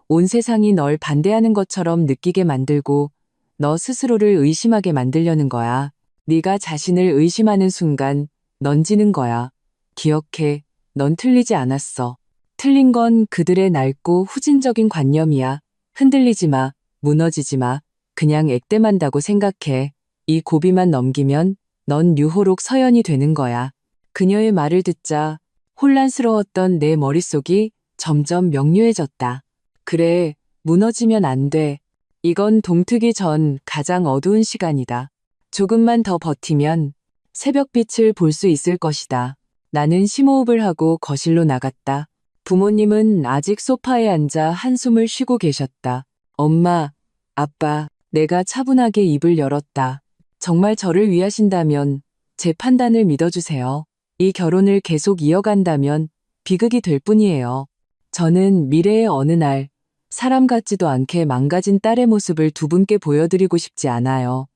온 세상이 널 반대하는 것처럼 느끼게 만들고 너 스스로를 의심하게 만들려는 거야. 네가 자신을 의심하는 순간 넌 지는 거야. 기억해, 넌 틀리지 않았어. 틀린 건 그들의 낡고 후진적인 관념이야. 흔들리지 마, 무너지지 마. 그냥 액땜한다고 생각해. 이 고비만 넘기면 넌 유호록 서연이 되는 거야. 그녀의 말을 듣자 혼란스러웠던 내 머릿속이 점점 명료해졌다. 그래, 무너지면 안 돼. 이건 동트기 전 가장 어두운 시간이다. 조금만 더 버티면 새벽빛을 볼 수 있을 것이다. 나는 심호흡을 하고 거실로 나갔다. 부모님은 아직 소파에 앉아 한숨을 쉬고 계셨다. 엄마, 아빠, 내가 차분하게 입을 열었다. 정말 저를 위하신다면 제 판단을 믿어주세요. 이 결혼을 계속 이어간다면 비극이 될 뿐이에요. 저는 미래의 어느 날 사람 같지도 않게 망가진 딸의 모습을 두 분께 보여드리고 싶지 않아요.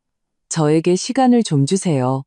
저에게 시간을 좀 주세요.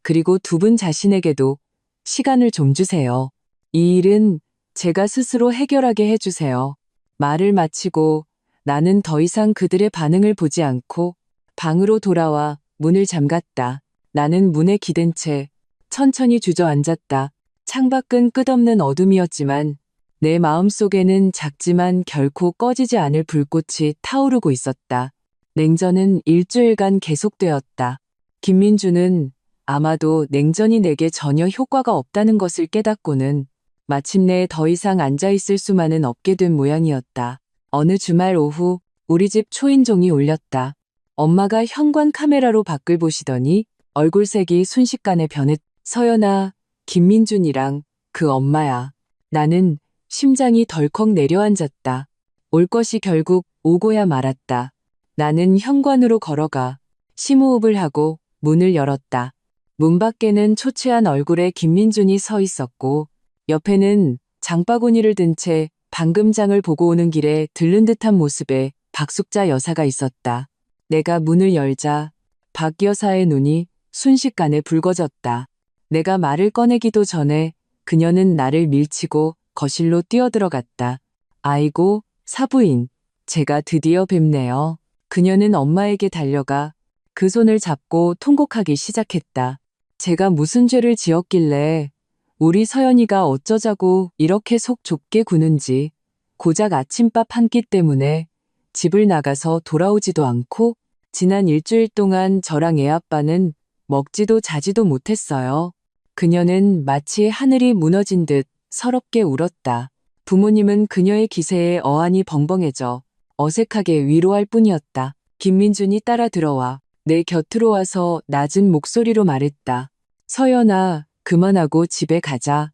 그리고 두 분 자신에게도 시간을 좀 주세요. 이 일은 제가 스스로 해결하게 해주세요. 말을 마치고 나는 더 이상 그들의 반응을 보지 않고 방으로 돌아와 문을 잠갔다. 나는 문에 기댄 채 천천히 주저앉았다. 창밖은 끝없는 어둠이었지만 내 마음속에는 작지만 결코 꺼지지 않을 불꽃이 타오르고 있었다. 냉전은 일주일간 계속되었다. 김민주는 아마도 냉전이 내게 전혀 효과가 없다는 것을 깨닫고는 마침내 더 이상 앉아있을 수만은 없게 된 모양이었다. 어느 주말 오후 우리 집 초인종이 울렸다. 엄마가 현관 카메라로 밖을 보시더니 얼굴색이 순식간에 변했다. 서연아, 김민준이랑 그 엄마야. 나는 심장이 덜컥 내려앉았다. 올 것이 결국 오고야 말았다. 나는 현관으로 걸어가 심호흡을 하고 문을 열었다. 문 밖에는 초췌한 얼굴에 김민준이 서 있었고 옆에는 장바구니를 든 채 방금 장을 보고 오는 길에 들른 듯한 모습의 박숙자 여사가 있었다. 내가 문을 열자 박 여사의 눈이 순식간에 붉어졌다. 내가 말을 꺼내기도 전에 그녀는 나를 밀치고 거실로 뛰어들어갔다. 아이고, 사부인, 제가 드디어 뵙네요. 그녀는 엄마에게 달려가 그 손을 잡고 통곡하기 시작했다. 제가 무슨 죄를 지었길래 우리 서연이가 어쩌자고 이렇게 속 좁게 구는지, 고작 아침밥 한 끼 때문에 집을 나가서 돌아오지도 않고 지난 일주일 동안 저랑 애아빠는 먹지도 자지도 못했어요. 그녀는 마치 하늘이 무너진 듯 서럽게 울었다. 부모님은 그녀의 기세에 어안이 벙벙해져 어색하게 위로할 뿐이었다. 김민준이 따라 들어와 내 곁으로 와서 낮은 목소리로 말했다. 서연아, 그만하고 집에 가자.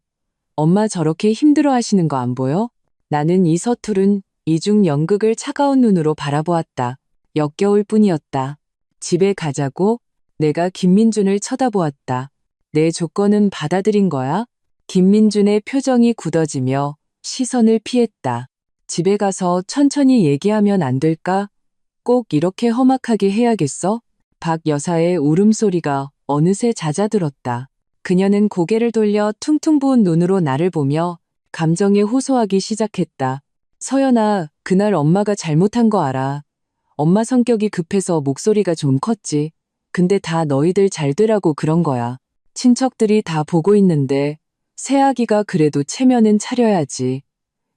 엄마 저렇게 힘들어 하시는 거 안 보여? 나는 이 서투른 이중 연극을 차가운 눈으로 바라보았다. 역겨울 뿐이었다. 집에 가자고? 내가 김민준을 쳐다보았다. 내 조건은 받아들인 거야? 김민준의 표정이 굳어지며 시선을 피했다. 집에 가서 천천히 얘기하면 안 될까? 꼭 이렇게 험악하게 해야겠어? 박 여사의 울음소리가 어느새 잦아들었다. 그녀는 고개를 돌려 퉁퉁 부은 눈으로 나를 보며 감정에 호소하기 시작했다. 서연아, 그날 엄마가 잘못한 거 알아. 엄마 성격이 급해서 목소리가 좀 컸지. 근데 다 너희들 잘 되라고 그런 거야. 친척들이 다 보고 있는데 새아기가 그래도 체면은 차려야지.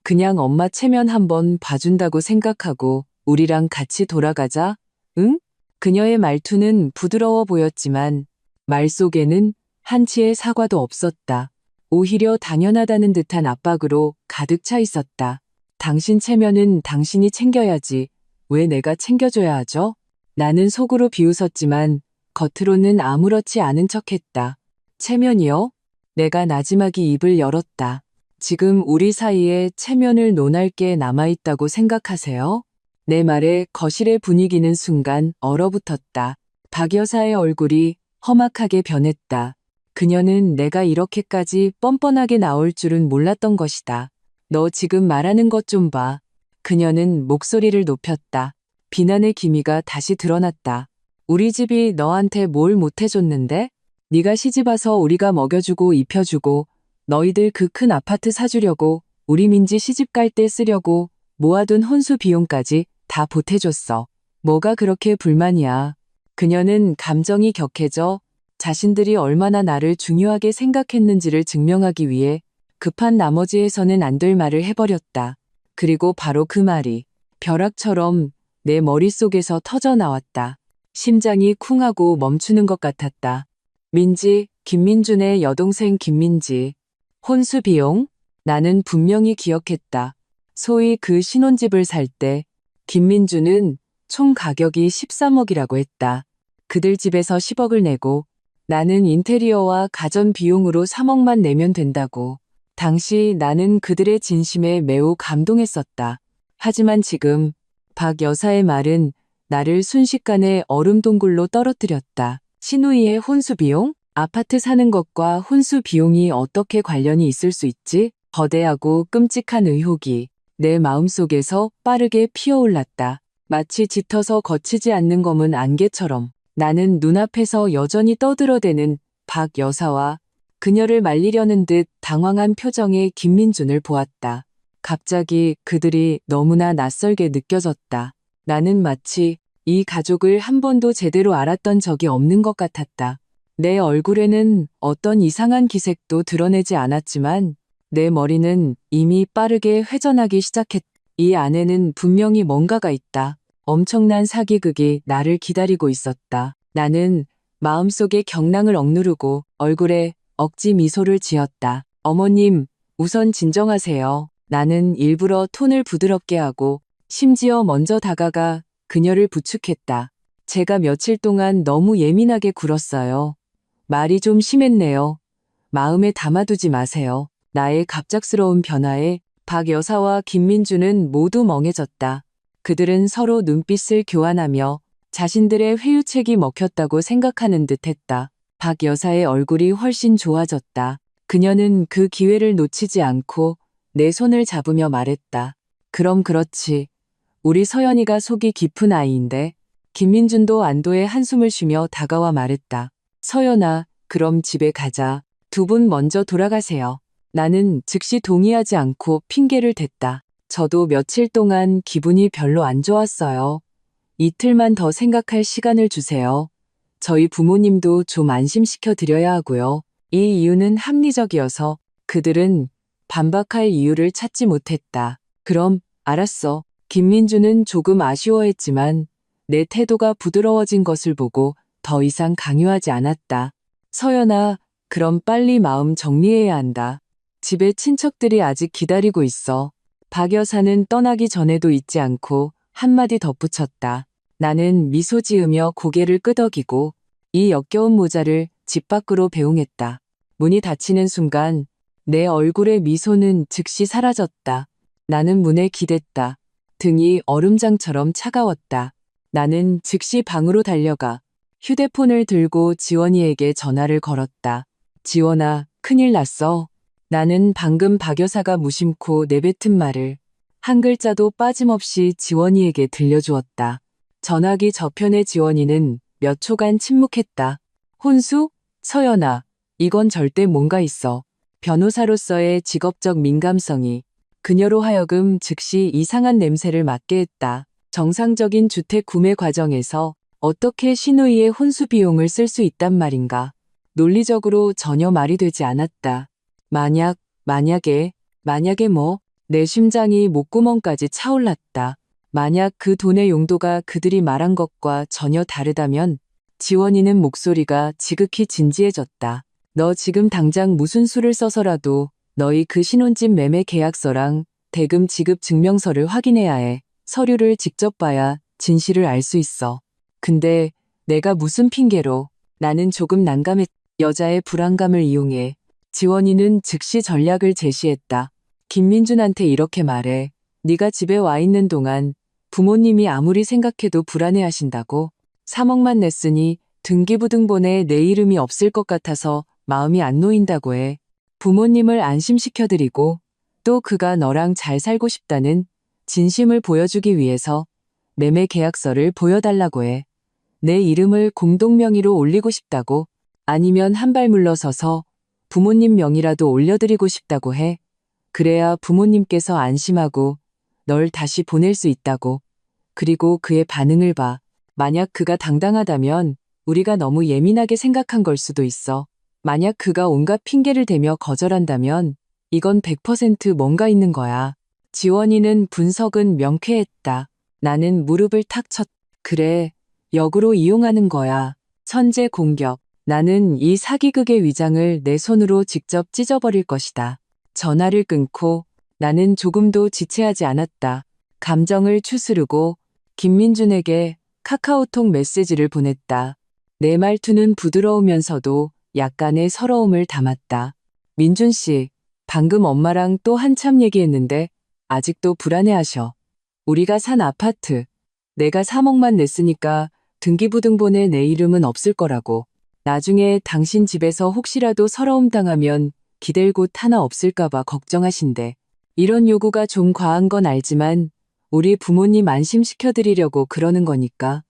그냥 엄마 체면 한번 봐준다고 생각하고 우리랑 같이 돌아가자. 응? 그녀의 말투는 부드러워 보였지만 말 속에는 한치의 사과도 없었다. 오히려 당연하다는 듯한 압박으로 가득 차 있었다. 당신 체면은 당신이 챙겨야지. 왜 내가 챙겨줘야 하죠? 나는 속으로 비웃었지만 겉으로는 아무렇지 않은 척했다. 체면이요? 내가 나지막이 입을 열었다. 지금 우리 사이에 체면을 논할 게 남아있다고 생각하세요? 내 말에 거실의 분위기는 순간 얼어붙었다. 박 여사의 얼굴이 험악하게 변했다. 그녀는 내가 이렇게까지 뻔뻔하게 나올 줄은 몰랐던 것이다. 너 지금 말하는 것 좀 봐. 그녀는 목소리를 높였다. 비난의 기미가 다시 드러났다. 우리 집이 너한테 뭘 못해줬는데? 네가 시집와서 우리가 먹여주고 입혀주고 너희들 그 큰 아파트 사주려고 우리 민지 시집 갈 때 쓰려고 모아둔 혼수 비용까지 다 보태줬어. 뭐가 그렇게 불만이야. 그녀는 감정이 격해져 자신들이 얼마나 나를 중요하게 생각했는지를 증명하기 위해 급한 나머지에서는 안 될 말을 해버렸다. 그리고 바로 그 말이 벼락처럼 내 머릿속에서 터져 나왔다. 심장이 쿵하고 멈추는 것 같았다. 민지, 김민준의 여동생 김민지. 혼수 비용? 나는 분명히 기억했다. 소위 그 신혼집을 살 때 김민준은 총 가격이 13억이라고 했다. 그들 집에서 10억을 내고 나는 인테리어와 가전 비용으로 3억만 내면 된다고. 당시 나는 그들의 진심에 매우 감동했었다. 하지만 지금 박 여사의 말은 나를 순식간에 얼음 동굴로 떨어뜨렸다. 신우이의 혼수 비용? 아파트 사는 것과 혼수 비용이 어떻게 관련이 있을 수 있지? 거대하고 끔찍한 의혹이 내 마음속에서 빠르게 피어올랐다. 마치 짙어서 거치지 않는 검은 안개처럼 나는 눈앞에서 여전히 떠들어대는 박 여사와 그녀를 말리려는 듯 당황한 표정의 김민준을 보았다. 갑자기 그들이 너무나 낯설게 느껴졌다. 나는 마치 이 가족을 한 번도 제대로 알았던 적이 없는 것 같았다. 내 얼굴에는 어떤 이상한 기색도 드러내지 않았지만 내 머리는 이미 빠르게 회전하기 시작했다. 이 안에는 분명히 뭔가가 있다. 엄청난 사기극이 나를 기다리고 있었다. 나는 마음속에 경랑을 억누르고 얼굴에 억지 미소를 지었다. 어머님, 우선 진정하세요. 나는 일부러 톤을 부드럽게 하고 심지어 먼저 다가가 그녀를 부축했다. 제가 며칠 동안 너무 예민하게 굴었어요. 말이 좀 심했네요. 마음에 담아두지 마세요. 나의 갑작스러운 변화에 박 여사와 김민주는 모두 멍해졌다. 그들은 서로 눈빛을 교환하며 자신들의 회유책이 먹혔다고 생각하는 듯 했다. 박 여사의 얼굴이 훨씬 좋아졌다. 그녀는 그 기회를 놓치지 않고 내 손을 잡으며 말했다. 그럼 그렇지. 우리 서연이가 속이 깊은 아이인데. 김민준도 안도의 한숨을 쉬며 다가와 말했다. 서연아, 그럼 집에 가자. 두 분 먼저 돌아가세요. 나는 즉시 동의하지 않고 핑계를 댔다. 저도 며칠 동안 기분이 별로 안 좋았어요. 이틀만 더 생각할 시간을 주세요. 저희 부모님도 좀 안심시켜 드려야 하고요. 이 이유는 합리적이어서 그들은 반박할 이유를 찾지 못했다. 그럼 알았어. 김민주는 조금 아쉬워했지만 내 태도가 부드러워진 것을 보고 더 이상 강요하지 않았다. 서연아, 그럼 빨리 마음 정리해야 한다. 집에 친척들이 아직 기다리고 있어. 박 여사는 떠나기 전에도 잊지 않고 한마디 덧붙였다. 나는 미소 지으며 고개를 끄덕이고 이 역겨운 모자를 집 밖으로 배웅했다. 문이 닫히는 순간 내 얼굴의 미소는 즉시 사라졌다. 나는 문에 기댔다. 등이 얼음장처럼 차가웠다. 나는 즉시 방으로 달려가 휴대폰을 들고 지원이에게 전화를 걸었다. 지원아, 큰일 났어. 나는 방금 박 여사가 무심코 내뱉은 말을 한 글자도 빠짐없이 지원이에게 들려주었다. 전화기 저편의 지원이는 몇 초간 침묵했다. 혼수? 서연아, 이건 절대 뭔가 있어. 변호사로서의 직업적 민감성이 그녀로 하여금 즉시 이상한 냄새를 맡게 했다. 정상적인 주택 구매 과정에서 어떻게 신우이의 혼수 비용을 쓸 수 있단 말인가. 논리적으로 전혀 말이 되지 않았다. 만약에 뭐? 내 심장이 목구멍까지 차올랐다. 만약 그 돈의 용도가 그들이 말한 것과 전혀 다르다면 지원이는 목소리가 지극히 진지해졌다. 너 지금 당장 무슨 수를 써서라도 너희 그 신혼집 매매 계약서랑 대금 지급 증명서를 확인해야 해. 서류를 직접 봐야 진실을 알 수 있어. 근데 내가 무슨 핑계로. 나는 조금 난감했. 여자의 불안감을 이용해 지원이는 즉시 전략을 제시했다. 김민준한테 이렇게 말해. 네가 집에 와 있는 동안 부모님이 아무리 생각해도 불안해하신다고. 3억만 냈으니 등기부등본에 내 이름이 없을 것 같아서 마음이 안 놓인다고 해. 부모님을 안심시켜드리고 또 그가 너랑 잘 살고 싶다는 진심을 보여주기 위해서 매매 계약서를 보여달라고 해. 내 이름을 공동명의로 올리고 싶다고. 아니면 한 발 물러서서 부모님 명의라도 올려드리고 싶다고 해. 그래야 부모님께서 안심하고 널 다시 보낼 수 있다고. 그리고 그의 반응을 봐. 만약 그가 당당하다면 우리가 너무 예민하게 생각한 걸 수도 있어. 만약 그가 온갖 핑계를 대며 거절한다면 이건 100% 뭔가 있는 거야. 지원이는 분석은 명쾌했다. 나는 무릎을 탁 쳤. 그래, 역으로 이용하는 거야. 천재 공격. 나는 이 사기극의 위장을 내 손으로 직접 찢어버릴 것이다. 전화를 끊고 나는 조금도 지체하지 않았다. 감정을 추스르고 김민준에게 카카오톡 메시지를 보냈다. 내 말투는 부드러우면서도 약간의 서러움을 담았다. 민준 씨, 방금 엄마랑 또 한참 얘기했는데 아직도 불안해하셔. 우리가 산 아파트, 내가 3억만 냈으니까 등기부등본에 내 이름은 없을 거라고. 나중에 당신 집에서 혹시라도 서러움 당하면 기댈 곳 하나 없을까봐 걱정하신대. 이런 요구가 좀 과한 건 알지만 우리 부모님 안심시켜드리려고 그러는 거니까.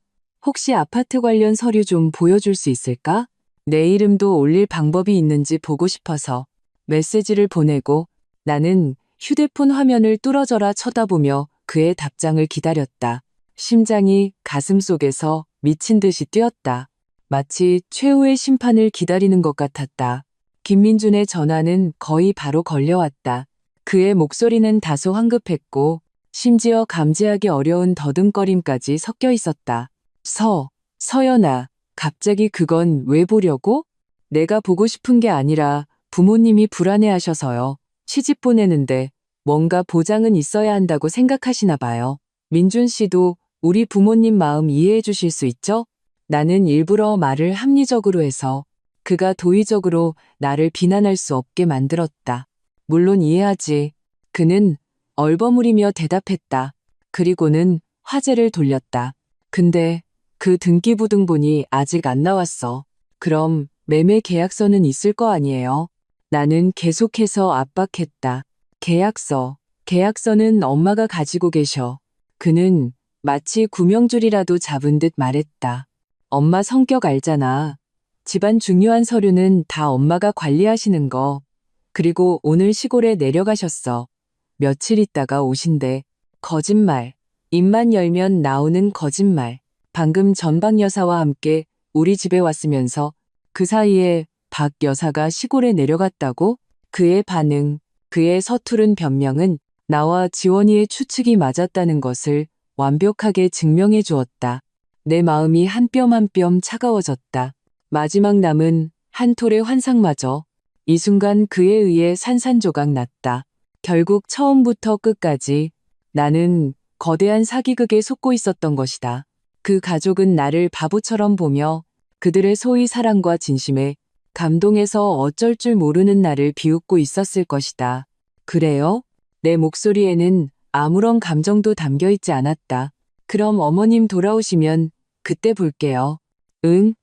혹시 아파트 관련 서류 좀 보여줄 수 있을까? 내 이름도 올릴 방법이 있는지 보고 싶어서 메시지를 보내고 나는 휴대폰 화면을 뚫어져라 쳐다보며 그의 답장을 기다렸다. 심장이 가슴속에서 미친 듯이 뛰었다. 마치 최후의 심판을 기다리는 것 같았다. 김민준의 전화는 거의 바로 걸려왔다. 그의 목소리는 다소 황급했고 심지어 감지하기 어려운 더듬거림까지 섞여 있었다. 서연아, 갑자기 그건 왜 보려고? 내가 보고 싶은 게 아니라 부모님이 불안해하셔서요. 시집 보내는데 뭔가 보장은 있어야 한다고 생각하시나 봐요. 민준 씨도 우리 부모님 마음 이해해 주실 수 있죠? 나는 일부러 말을 합리적으로 해서 그가 도의적으로 나를 비난할 수 없게 만들었다. 물론 이해하지. 그는 얼버무리며 대답했다. 그리고는 화제를 돌렸다. 근데 그 등기부등본이 아직 안 나왔어. 그럼 매매 계약서는 있을 거 아니에요? 나는 계속해서 압박했다. 계약서는 엄마가 가지고 계셔. 그는 마치 구명줄이라도 잡은 듯 말했다. 엄마 성격 알잖아. 집안 중요한 서류는 다 엄마가 관리하시는 거. 그리고 오늘 시골에 내려가셨어. 며칠 있다가 오신대. 거짓말. 입만 열면 나오는 거짓말. 방금 전박 여사와 함께 우리 집에 왔으면서 그 사이에 박 여사가 시골에 내려갔다고? 그의 반응, 그의 서투른 변명은 나와 지원이의 추측이 맞았다는 것을 완벽하게 증명해 주었다. 내 마음이 한 뼘 한 뼘 차가워졌다. 마지막 남은 한 톨의 환상마저 이 순간 그에 의해 산산조각 났다. 결국 처음부터 끝까지 나는 거대한 사기극에 속고 있었던 것이다. 그 가족은 나를 바보처럼 보며 그들의 소위 사랑과 진심에 감동해서 어쩔 줄 모르는 나를 비웃고 있었을 것이다. 그래요? 내 목소리에는 아무런 감정도 담겨 있지 않았다. 그럼 어머님 돌아오시면 그때 볼게요. 응,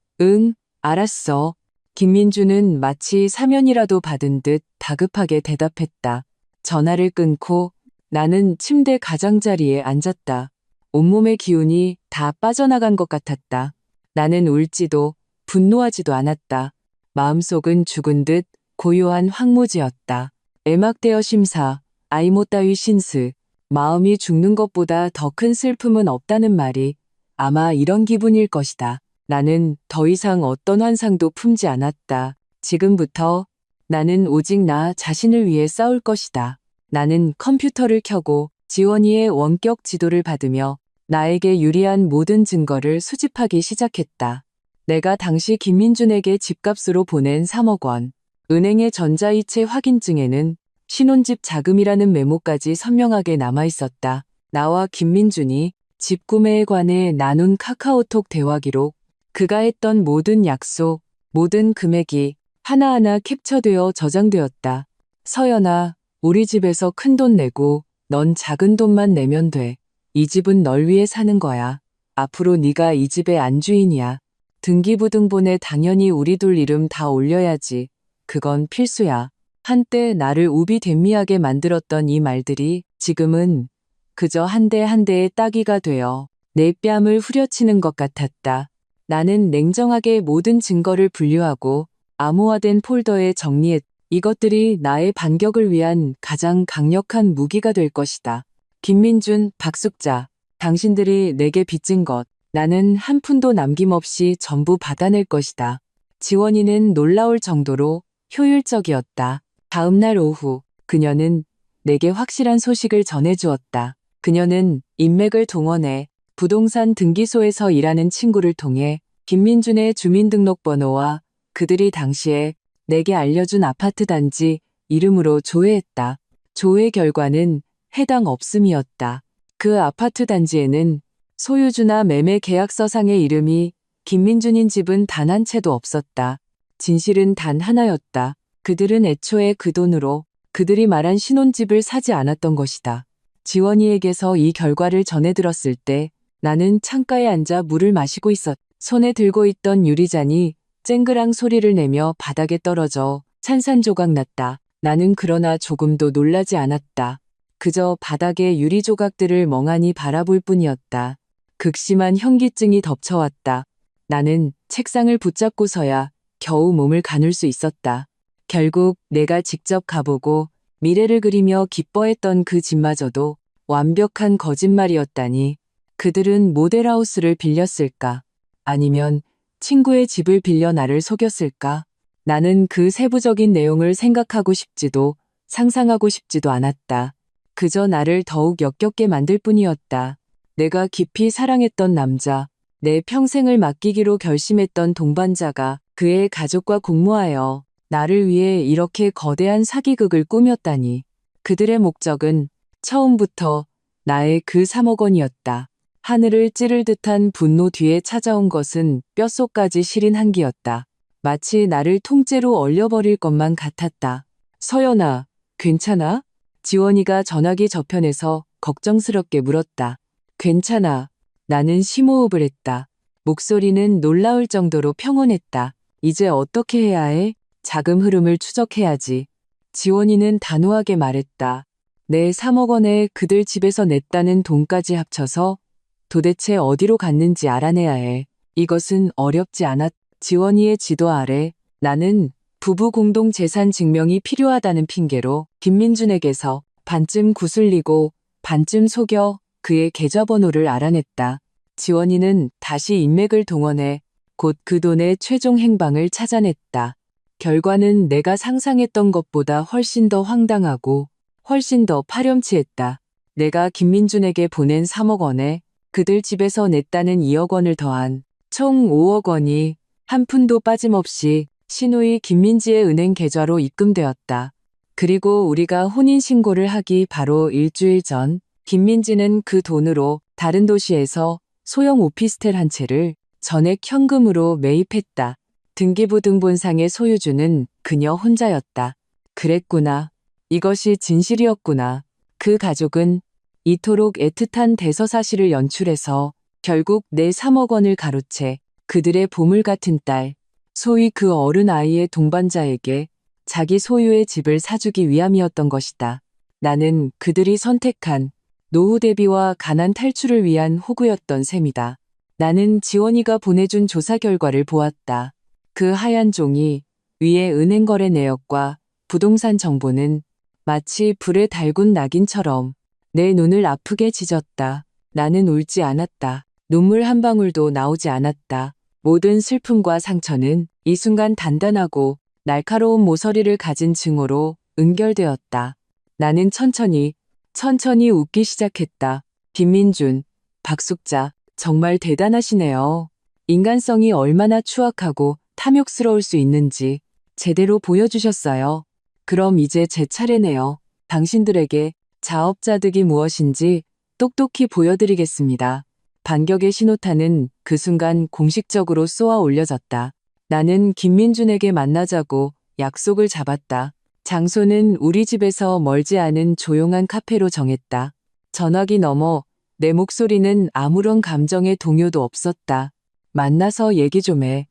알았어. 김민주는 마치 사면이라도 받은 듯 다급하게 대답했다. 전화를 끊고 나는 침대 가장자리에 앉았다. 온몸의 기운이 다 빠져나간 것 같았다. 나는 울지도 분노하지도 않았다. 마음속은 죽은 듯 고요한 황무지였다. 애막대어 심사, 아이모 따위 신스, 마음이 죽는 것보다 더 큰 슬픔은 없다는 말이 아마 이런 기분일 것이다. 나는 더 이상 어떤 환상도 품지 않았다. 지금부터 나는 오직 나 자신을 위해 싸울 것이다. 나는 컴퓨터를 켜고 지원이의 원격 지도를 받으며 나에게 유리한 모든 증거를 수집하기 시작했다. 내가 당시 김민준에게 집값으로 보낸 3억 원, 은행의 전자이체 확인증에는 신혼집 자금이라는 메모까지 선명하게 남아있었다. 나와 김민준이 집 구매에 관해 나눈 카카오톡 대화 기록, 그가 했던 모든 약속, 모든 금액이 하나하나 캡처되어 저장되었다. 서연아, 우리 집에서 큰돈 내고 넌 작은 돈만 내면 돼. 이 집은 널 위해 사는 거야. 앞으로 네가 이 집의 안주인이야. 등기부등본에 당연히 우리 둘 이름 다 올려야지. 그건 필수야. 한때 나를 우비댄미하게 만들었던 이 말들이 지금은 그저 한 대 한 대의 따기가 되어 내 뺨을 후려치는 것 같았다. 나는 냉정하게 모든 증거를 분류하고 암호화된 폴더에 정리했다. 이것들이 나의 반격을 위한 가장 강력한 무기가 될 것이다. 김민준, 박숙자, 당신들이 내게 빚진 것, 나는 한 푼도 남김없이 전부 받아낼 것이다. 지원이는 놀라울 정도로 효율적이었다. 다음 날 오후, 그녀는 내게 확실한 소식을 전해주었다. 그녀는 인맥을 동원해 부동산 등기소에서 일하는 친구를 통해 김민준의 주민등록번호와 그들이 당시에 내게 알려준 아파트 단지 이름으로 조회했다. 조회 결과는 해당 없음이었다. 그 아파트 단지에는 소유주나 매매 계약서상의 이름이 김민준인 집은 단 한 채도 없었다. 진실은 단 하나였다. 그들은 애초에 그 돈으로 그들이 말한 신혼집을 사지 않았던 것이다. 지원이에게서 이 결과를 전해 들었을 때 나는 창가에 앉아 물을 마시고 있었다. 손에 들고 있던 유리잔이 쨍그랑 소리를 내며 바닥에 떨어져 산산조각 났다. 나는 그러나 조금도 놀라지 않았다. 그저 바닥의 유리 조각들을 멍하니 바라볼 뿐이었다. 극심한 현기증이 덮쳐왔다. 나는 책상을 붙잡고서야 겨우 몸을 가눌 수 있었다. 결국 내가 직접 가보고 미래를 그리며 기뻐했던 그 집마저도 완벽한 거짓말이었다니. 그들은 모델하우스를 빌렸을까? 아니면 친구의 집을 빌려 나를 속였을까? 나는 그 세부적인 내용을 생각하고 싶지도 상상하고 싶지도 않았다. 그저 나를 더욱 역겹게 만들 뿐이었다. 내가 깊이 사랑했던 남자, 내 평생을 맡기기로 결심했던 동반자가 그의 가족과 공모하여 나를 위해 이렇게 거대한 사기극을 꾸몄다니. 그들의 목적은 처음부터 나의 그 3억 원이었다. 하늘을 찌를 듯한 분노 뒤에 찾아온 것은 뼛속까지 시린 한기였다. 마치 나를 통째로 얼려버릴 것만 같았다. 서연아, 괜찮아? 지원이가 전화기 저편에서 걱정스럽게 물었다. 괜찮아. 나는 심호흡을 했다. 목소리는 놀라울 정도로 평온했다. 이제 어떻게 해야 해? 자금 흐름을 추적해야지. 지원이는 단호하게 말했다. 내 3억 원에 그들 집에서 냈다는 돈까지 합쳐서 도대체 어디로 갔는지 알아내야 해. 이것은 어렵지 않았. 지원이의 지도 아래 나는 부부 공동 재산 증명이 필요하다는 핑계로 김민준에게서 반쯤 구슬리고 반쯤 속여 그의 계좌번호를 알아냈다. 지원이는 다시 인맥을 동원해 곧 그 돈의 최종 행방을 찾아냈다. 결과는 내가 상상했던 것보다 훨씬 더 황당하고 훨씬 더 파렴치했다. 내가 김민준에게 보낸 3억 원에 그들 집에서 냈다는 2억 원을 더한 총 5억 원이 한 푼도 빠짐없이 신우이 김민지의 은행 계좌로 입금되었다. 그리고 우리가 혼인신고를 하기 바로 일주일 전 김민지는 그 돈으로 다른 도시에서 소형 오피스텔 한 채를 전액 현금으로 매입했다. 등기부등본상의 소유주는 그녀 혼자였다. 그랬구나. 이것이 진실이었구나. 그 가족은 이토록 애틋한 대서사실을 연출해서 결국 내 3억 원을 가로채 그들의 보물 같은 딸, 소위 그 어른 아이의 동반자에게 자기 소유의 집을 사주기 위함이었던 것이다. 나는 그들이 선택한 노후 대비와 가난 탈출을 위한 호구였던 셈이다. 나는 지원이가 보내준 조사 결과를 보았다. 그 하얀 종이 위에 은행 거래 내역과 부동산 정보는 마치 불에 달군 낙인처럼 내 눈을 아프게 지졌다. 나는 울지 않았다. 눈물 한 방울도 나오지 않았다. 모든 슬픔과 상처는 이 순간 단단하고 날카로운 모서리를 가진 증오로 은결되었다. 나는 천천히 웃기 시작했다. 김민준, 박숙자, 정말 대단하시네요. 인간성이 얼마나 추악하고 탐욕스러울 수 있는지 제대로 보여주셨어요. 그럼 이제 제 차례네요. 당신들에게 자업자득이 무엇인지 똑똑히 보여드리겠습니다. 반격의 신호탄은 그 순간 공식적으로 쏘아 올려졌다. 나는 김민준에게 만나자고 약속을 잡았다. 장소는 우리 집에서 멀지 않은 조용한 카페로 정했다. 전화기 너머 내 목소리는 아무런 감정의 동요도 없었다. 만나서 얘기 좀 해.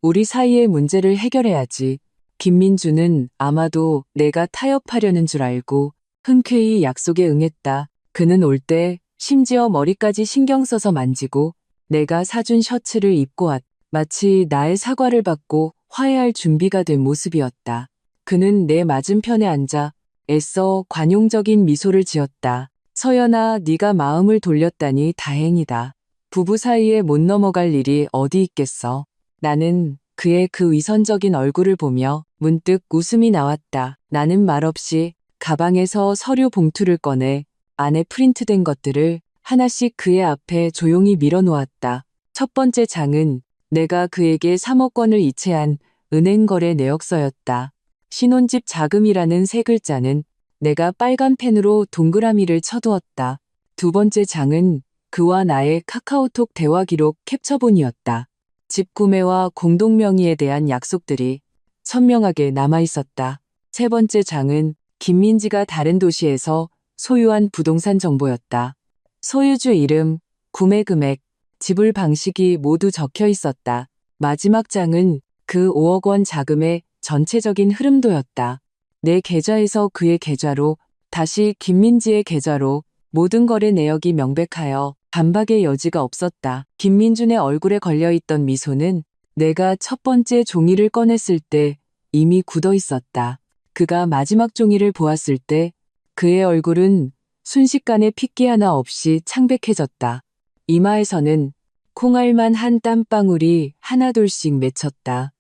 우리 사이의 문제를 해결해야지. 김민주는 아마도 내가 타협하려는 줄 알고 흔쾌히 약속에 응했다. 그는 올 때 심지어 머리까지 신경 써서 만지고 내가 사준 셔츠를 입고 왔다. 마치 나의 사과를 받고 화해할 준비가 된 모습이었다. 그는 내 맞은편에 앉아 애써 관용적인 미소를 지었다. 서연아, 네가 마음을 돌렸다니 다행이다. 부부 사이에 못 넘어갈 일이 어디 있겠어. 나는 그의 그 위선적인 얼굴을 보며 문득 웃음이 나왔다. 나는 말없이 가방에서 서류 봉투를 꺼내 안에 프린트된 것들을 하나씩 그의 앞에 조용히 밀어놓았다. 첫 번째 장은 내가 그에게 3억 원을 이체한 은행 거래 내역서였다. 신혼집 자금이라는 세 글자는 내가 빨간 펜으로 동그라미를 쳐두었다. 두 번째 장은 그와 나의 카카오톡 대화 기록 캡처본이었다. 집 구매와 공동명의에 대한 약속들이 선명하게 남아있었다. 세 번째 장은 김민지가 다른 도시에서 소유한 부동산 정보였다. 소유주 이름, 구매 금액, 지불 방식이 모두 적혀 있었다. 마지막 장은 그 5억 원 자금의 전체적인 흐름도였다. 내 계좌에서 그의 계좌로, 다시 김민지의 계좌로 모든 거래 내역이 명백하여 반박의 여지가 없었다. 김민준의 얼굴에 걸려있던 미소는 내가 첫 번째 종이를 꺼냈을 때 이미 굳어 있었다. 그가 마지막 종이를 보았을 때 그의 얼굴은 순식간에 핏기 하나 없이 창백해졌다. 이마에서는 콩알만 한 땀방울이 하나둘씩 맺혔다.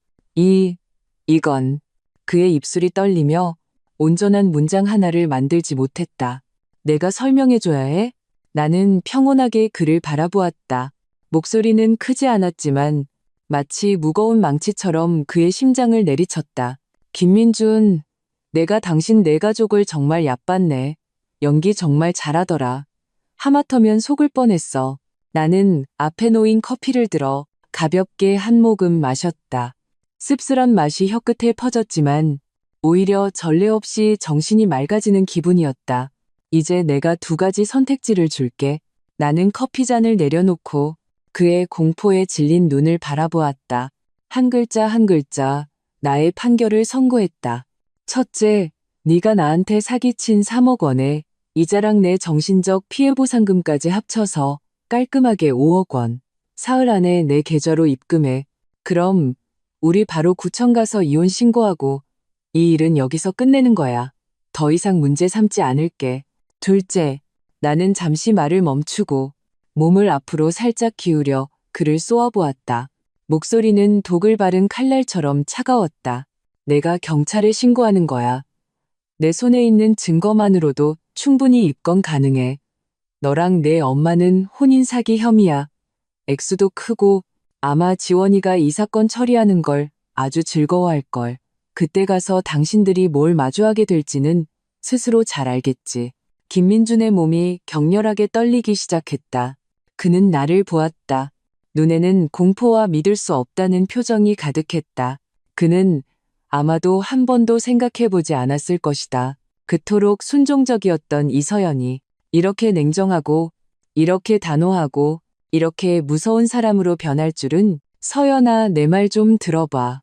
이건 그의 입술이 떨리며 온전한 문장 하나를 만들지 못했다. 내가 설명해줘야 해? 나는 평온하게 그를 바라보았다. 목소리는 크지 않았지만 마치 무거운 망치처럼 그의 심장을 내리쳤다. 김민준, 내가 당신 내 가족을 정말 얕봤네. 연기 정말 잘하더라. 하마터면 속을 뻔했어. 나는 앞에 놓인 커피를 들어 가볍게 한 모금 마셨다. 씁쓸한 맛이 혀끝에 퍼졌지만 오히려 전례 없이 정신이 맑아지는 기분이었다. 이제 내가 두 가지 선택지를 줄게. 나는 커피잔을 내려놓고 그의 공포에 질린 눈을 바라보았다. 한 글자 한 글자 나의 판결을 선고했다. 첫째, 네가 나한테 사기친 3억 원에 이자랑 내 정신적 피해보상금까지 합쳐서 깔끔하게 5억 원. 사흘 안에 내 계좌로 입금해. 그럼 우리 바로 구청 가서 이혼 신고하고 이 일은 여기서 끝내는 거야. 더 이상 문제 삼지 않을게. 둘째, 나는 잠시 말을 멈추고 몸을 앞으로 살짝 기울여 그를 쏘아보았다. 목소리는 독을 바른 칼날처럼 차가웠다. 내가 경찰에 신고하는 거야. 내 손에 있는 증거만으로도 충분히 입건 가능해. 너랑 내 엄마는 혼인 사기 혐의야. 액수도 크고 아마 지원이가 이 사건 처리하는 걸 아주 즐거워할걸. 그때 가서 당신들이 뭘 마주하게 될지는 스스로 잘 알겠지. 김민준의 몸이 격렬하게 떨리기 시작했다. 그는 나를 보았다. 눈에는 공포와 믿을 수 없다는 표정이 가득했다. 그는 아마도 한 번도 생각해보지 않았을 것이다. 그토록 순종적이었던 이서연이 이렇게 냉정하고, 이렇게 단호하고, 이렇게 무서운 사람으로 변할 줄은. 서연아, 내 말 좀 들어봐.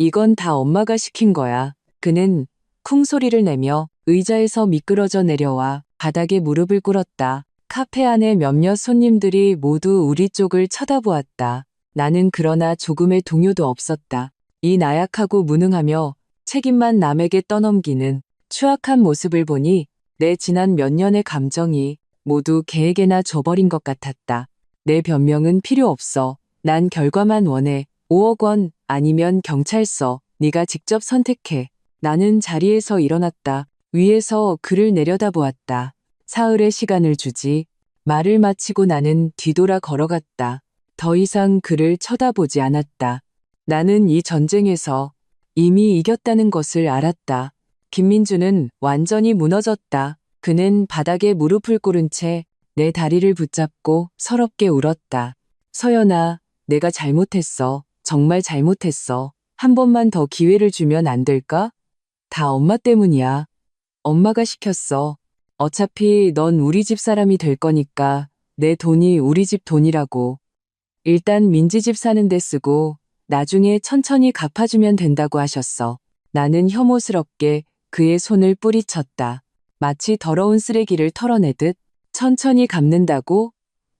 이건 다 엄마가 시킨 거야. 그는 쿵 소리를 내며 의자에서 미끄러져 내려와 바닥에 무릎을 꿇었다. 카페 안에 몇몇 손님들이 모두 우리 쪽을 쳐다보았다. 나는 그러나 조금의 동요도 없었다. 이 나약하고 무능하며 책임만 남에게 떠넘기는 추악한 모습을 보니 내 지난 몇 년의 감정이 모두 걔에게나 줘버린 것 같았다. 내 변명은 필요 없어. 난 결과만 원해. 5억 원 아니면 경찰서. 네가 직접 선택해. 나는 자리에서 일어났다. 위에서 그를 내려다보았다. 사흘의 시간을 주지. 말을 마치고 나는 뒤돌아 걸어갔다. 더 이상 그를 쳐다보지 않았다. 나는 이 전쟁에서 이미 이겼다는 것을 알았다. 김민주는 완전히 무너졌다. 그는 바닥에 무릎을 꿇은 채 내 다리를 붙잡고 서럽게 울었다. 서연아, 내가 잘못했어. 정말 잘못했어. 한 번만 더 기회를 주면 안 될까? 다 엄마 때문이야. 엄마가 시켰어. 어차피 넌 우리 집 사람이 될 거니까 내 돈이 우리 집 돈이라고. 일단 민지 집 사는 데 쓰고 나중에 천천히 갚아주면 된다고 하셨어. 나는 혐오스럽게 그의 손을 뿌리쳤다. 마치 더러운 쓰레기를 털어내듯. 천천히 갚는다고?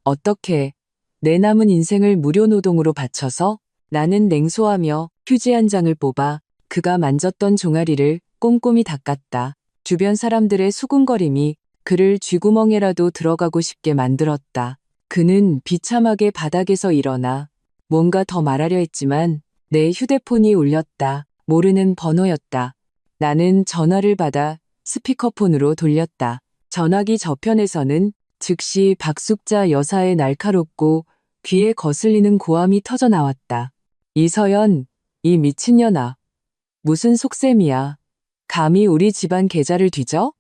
어떻게? 내 남은 인생을 무료 노동으로 바쳐서? 나는 냉소하며 휴지 한 장을 뽑아 그가 만졌던 종아리를 꼼꼼히 닦았다. 주변 사람들의 수군거림이 그를 쥐구멍에라도 들어가고 싶게 만들었다. 그는 비참하게 바닥에서 일어나 뭔가 더 말하려 했지만 내 휴대폰이 울렸다. 모르는 번호였다. 나는 전화를 받아 스피커폰으로 돌렸다. 전화기 저편에서는 즉시 박숙자 여사의 날카롭고 귀에 거슬리는 고함이 터져나왔다. 이서연, 이 미친년아. 무슨 속셈이야. 감히 우리 집안 계좌를 뒤져?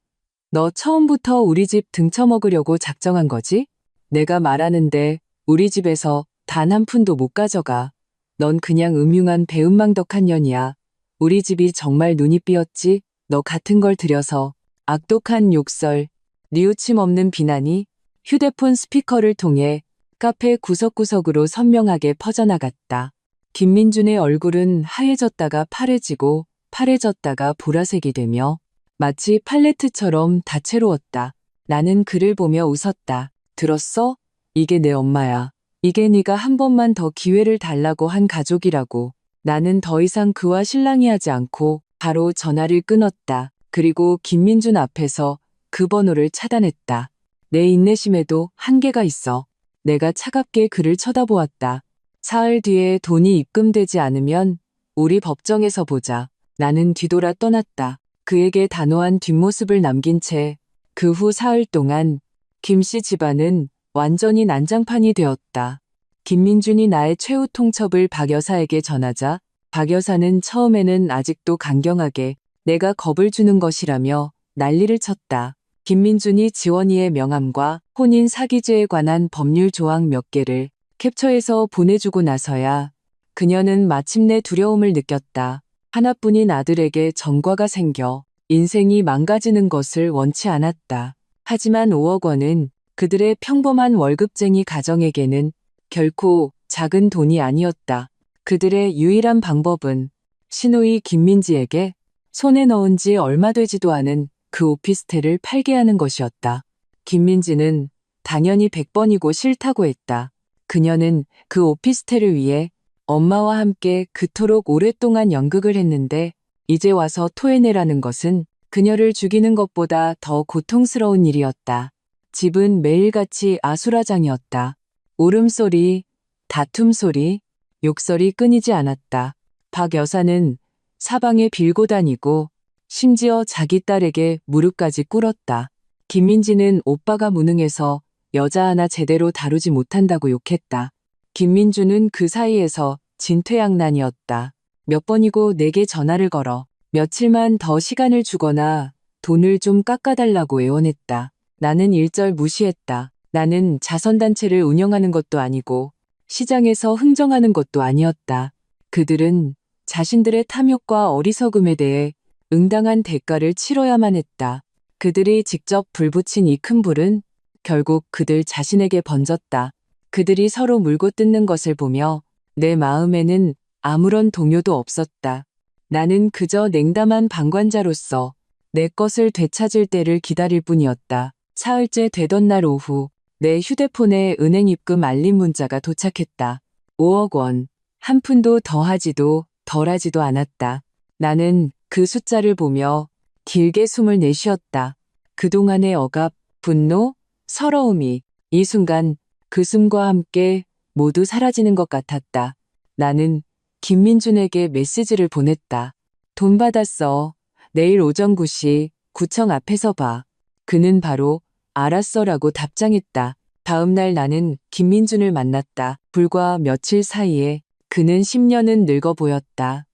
너 처음부터 우리 집 등쳐먹으려고 작정한 거지? 내가 말하는데 우리 집에서 단 한 푼도 못 가져가. 넌 그냥 음흉한 배은망덕한 년이야. 우리 집이 정말 눈이 삐었지? 너 같은 걸 들여서 악독한 욕설, 뉘우침 없는 비난이 휴대폰 스피커를 통해 카페 구석구석으로 선명하게 퍼져나갔다. 김민준의 얼굴은 하얘졌다가 파래지고 파래졌다가 보라색이 되며 마치 팔레트처럼 다채로웠다. 나는 그를 보며 웃었다. 들었어? 이게 내 엄마야. 이게 네가 한 번만 더 기회를 달라고 한 가족이라고. 나는 더 이상 그와 실랑이하지 않고 바로 전화를 끊었다. 그리고 김민준 앞에서 그 번호를 차단했다. 내 인내심에도 한계가 있어. 내가 차갑게 그를 쳐다보았다. 사흘 뒤에 돈이 입금되지 않으면 우리 법정에서 보자. 나는 뒤돌아 떠났다. 그에게 단호한 뒷모습을 남긴 채 그 후 사흘 동안 김씨 집안은 완전히 난장판이 되었다. 김민준이 나의 최후 통첩을 박 여사에게 전하자 박 여사는 처음에는 아직도 강경하게 내가 겁을 주는 것이라며 난리를 쳤다. 김민준이 지원이의 명함과 혼인 사기죄에 관한 법률 조항 몇 개를 캡처해서 보내주고 나서야 그녀는 마침내 두려움을 느꼈다. 하나뿐인 아들에게 전과가 생겨 인생이 망가지는 것을 원치 않았다. 하지만 5억 원은 그들의 평범한 월급쟁이 가정에게는 결코 작은 돈이 아니었다. 그들의 유일한 방법은 시누이 김민지에게 손에 넣은 지 얼마 되지도 않은 그 오피스텔을 팔게 하는 것이었다. 김민지는 당연히 100번이고 싫다고 했다. 그녀는 그 오피스텔을 위해 엄마와 함께 그토록 오랫동안 연극을 했는데 이제 와서 토해내라는 것은 그녀를 죽이는 것보다 더 고통스러운 일이었다. 집은 매일같이 아수라장이었다. 울음소리, 다툼소리, 욕설이 끊이지 않았다. 박 여사는 사방에 빌고 다니고 심지어 자기 딸에게 무릎까지 꿇었다. 김민지는 오빠가 무능해서 여자 하나 제대로 다루지 못한다고 욕했다. 김민주는 그 사이에서 진퇴양난이었다. 몇 번이고 내게 전화를 걸어 며칠만 더 시간을 주거나 돈을 좀 깎아달라고 애원했다. 나는 일절 무시했다. 나는 자선단체를 운영하는 것도 아니고 시장에서 흥정하는 것도 아니었다. 그들은 자신들의 탐욕과 어리석음에 대해 응당한 대가를 치러야만 했다. 그들이 직접 불붙인 이 큰 불은 결국 그들 자신에게 번졌다. 그들이 서로 물고 뜯는 것을 보며 내 마음에는 아무런 동요도 없었다. 나는 그저 냉담한 방관자로서 내 것을 되찾을 때를 기다릴 뿐이었다. 사흘째 되던 날 오후 내 휴대폰에 은행 입금 알림 문자가 도착했다. 5억 원. 한 푼도 더하지도 덜하지도 않았다. 나는 그 숫자를 보며 길게 숨을 내쉬었다. 그동안의 억압, 분노, 서러움이 이 순간 그 숨과 함께 모두 사라지는 것 같았다. 나는 김민준에게 메시지를 보냈다. 돈 받았어. 내일 오전 9시 구청 앞에서 봐. 그는 바로 알았어라고 답장했다. 다음 날 나는 김민준을 만났다. 불과 며칠 사이에 그는 10년은 늙어 보였다.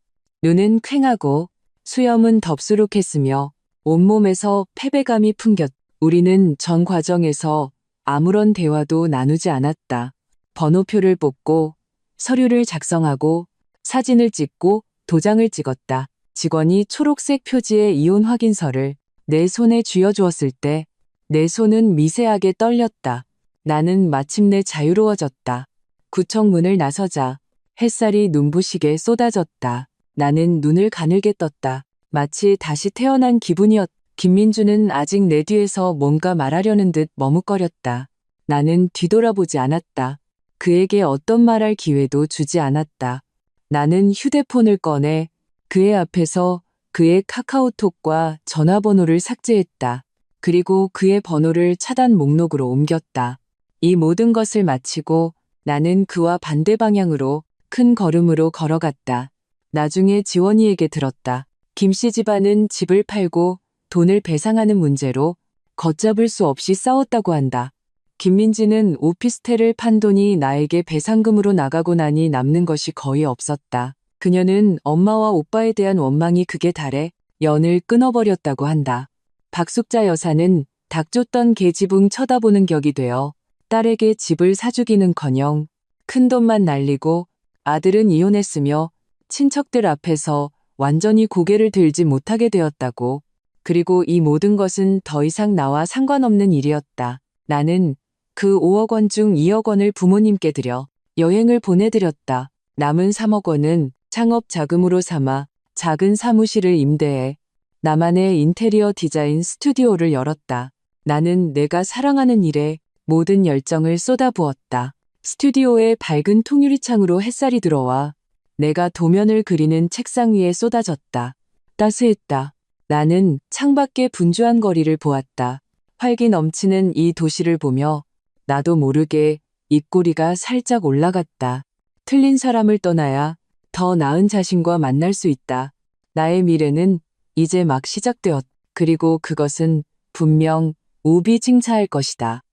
눈은 퀭하고 수염은 덥수룩했으며 온몸에서 패배감이 풍겼다. 우리는 전 과정에서 아무런 대화도 나누지 않았다. 번호표를 뽑고 서류를 작성하고 사진을 찍고 도장을 찍었다. 직원이 초록색 표지의 이혼 확인서를 내 손에 쥐어주었을 때 내 손은 미세하게 떨렸다. 나는 마침내 자유로워졌다. 구청 문을 나서자 햇살이 눈부시게 쏟아졌다. 나는 눈을 가늘게 떴다. 마치 다시 태어난 기분이었다. 김민주는 아직 내 뒤에서 뭔가 말하려는 듯 머뭇거렸다. 나는 뒤돌아보지 않았다. 그에게 어떤 말할 기회도 주지 않았다. 나는 휴대폰을 꺼내 그의 앞에서 그의 카카오톡과 전화번호를 삭제했다. 그리고 그의 번호를 차단 목록으로 옮겼다. 이 모든 것을 마치고 나는 그와 반대 방향으로 큰 걸음으로 걸어갔다. 나중에 지원이에게 들었다. 김씨 집안은 집을 팔고 돈을 배상하는 문제로 걷잡을 수 없이 싸웠다고 한다. 김민지는 오피스텔을 판 돈이 나에게 배상금으로 나가고 나니 남는 것이 거의 없었다. 그녀는 엄마와 오빠에 대한 원망이 극에 달해 연을 끊어버렸다고 한다. 박숙자 여사는 닥쳤던 계지붕 쳐다보는 격이 되어 딸에게 집을 사주기는커녕 큰돈만 날리고 아들은 이혼했으며 친척들 앞에서 완전히 고개를 들지 못하게 되었다고. 그리고 이 모든 것은 더 이상 나와 상관없는 일이었다. 나는 그 5억 원 중 2억 원을 부모님께 드려 여행을 보내드렸다. 남은 3억 원은 창업 자금으로 삼아 작은 사무실을 임대해 나만의 인테리어 디자인 스튜디오를 열었다. 나는 내가 사랑하는 일에 모든 열정을 쏟아부었다. 스튜디오의 밝은 통유리창으로 햇살이 들어와 내가 도면을 그리는 책상 위에 쏟아졌다. 따스했다. 나는 창밖의 분주한 거리를 보았다. 활기 넘치는 이 도시를 보며 나도 모르게 입꼬리가 살짝 올라갔다. 틀린 사람을 떠나야 더 나은 자신과 만날 수 있다. 나의 미래는 이제 막 시작되었다. 그리고 그것은 분명 우비징차할 것이다.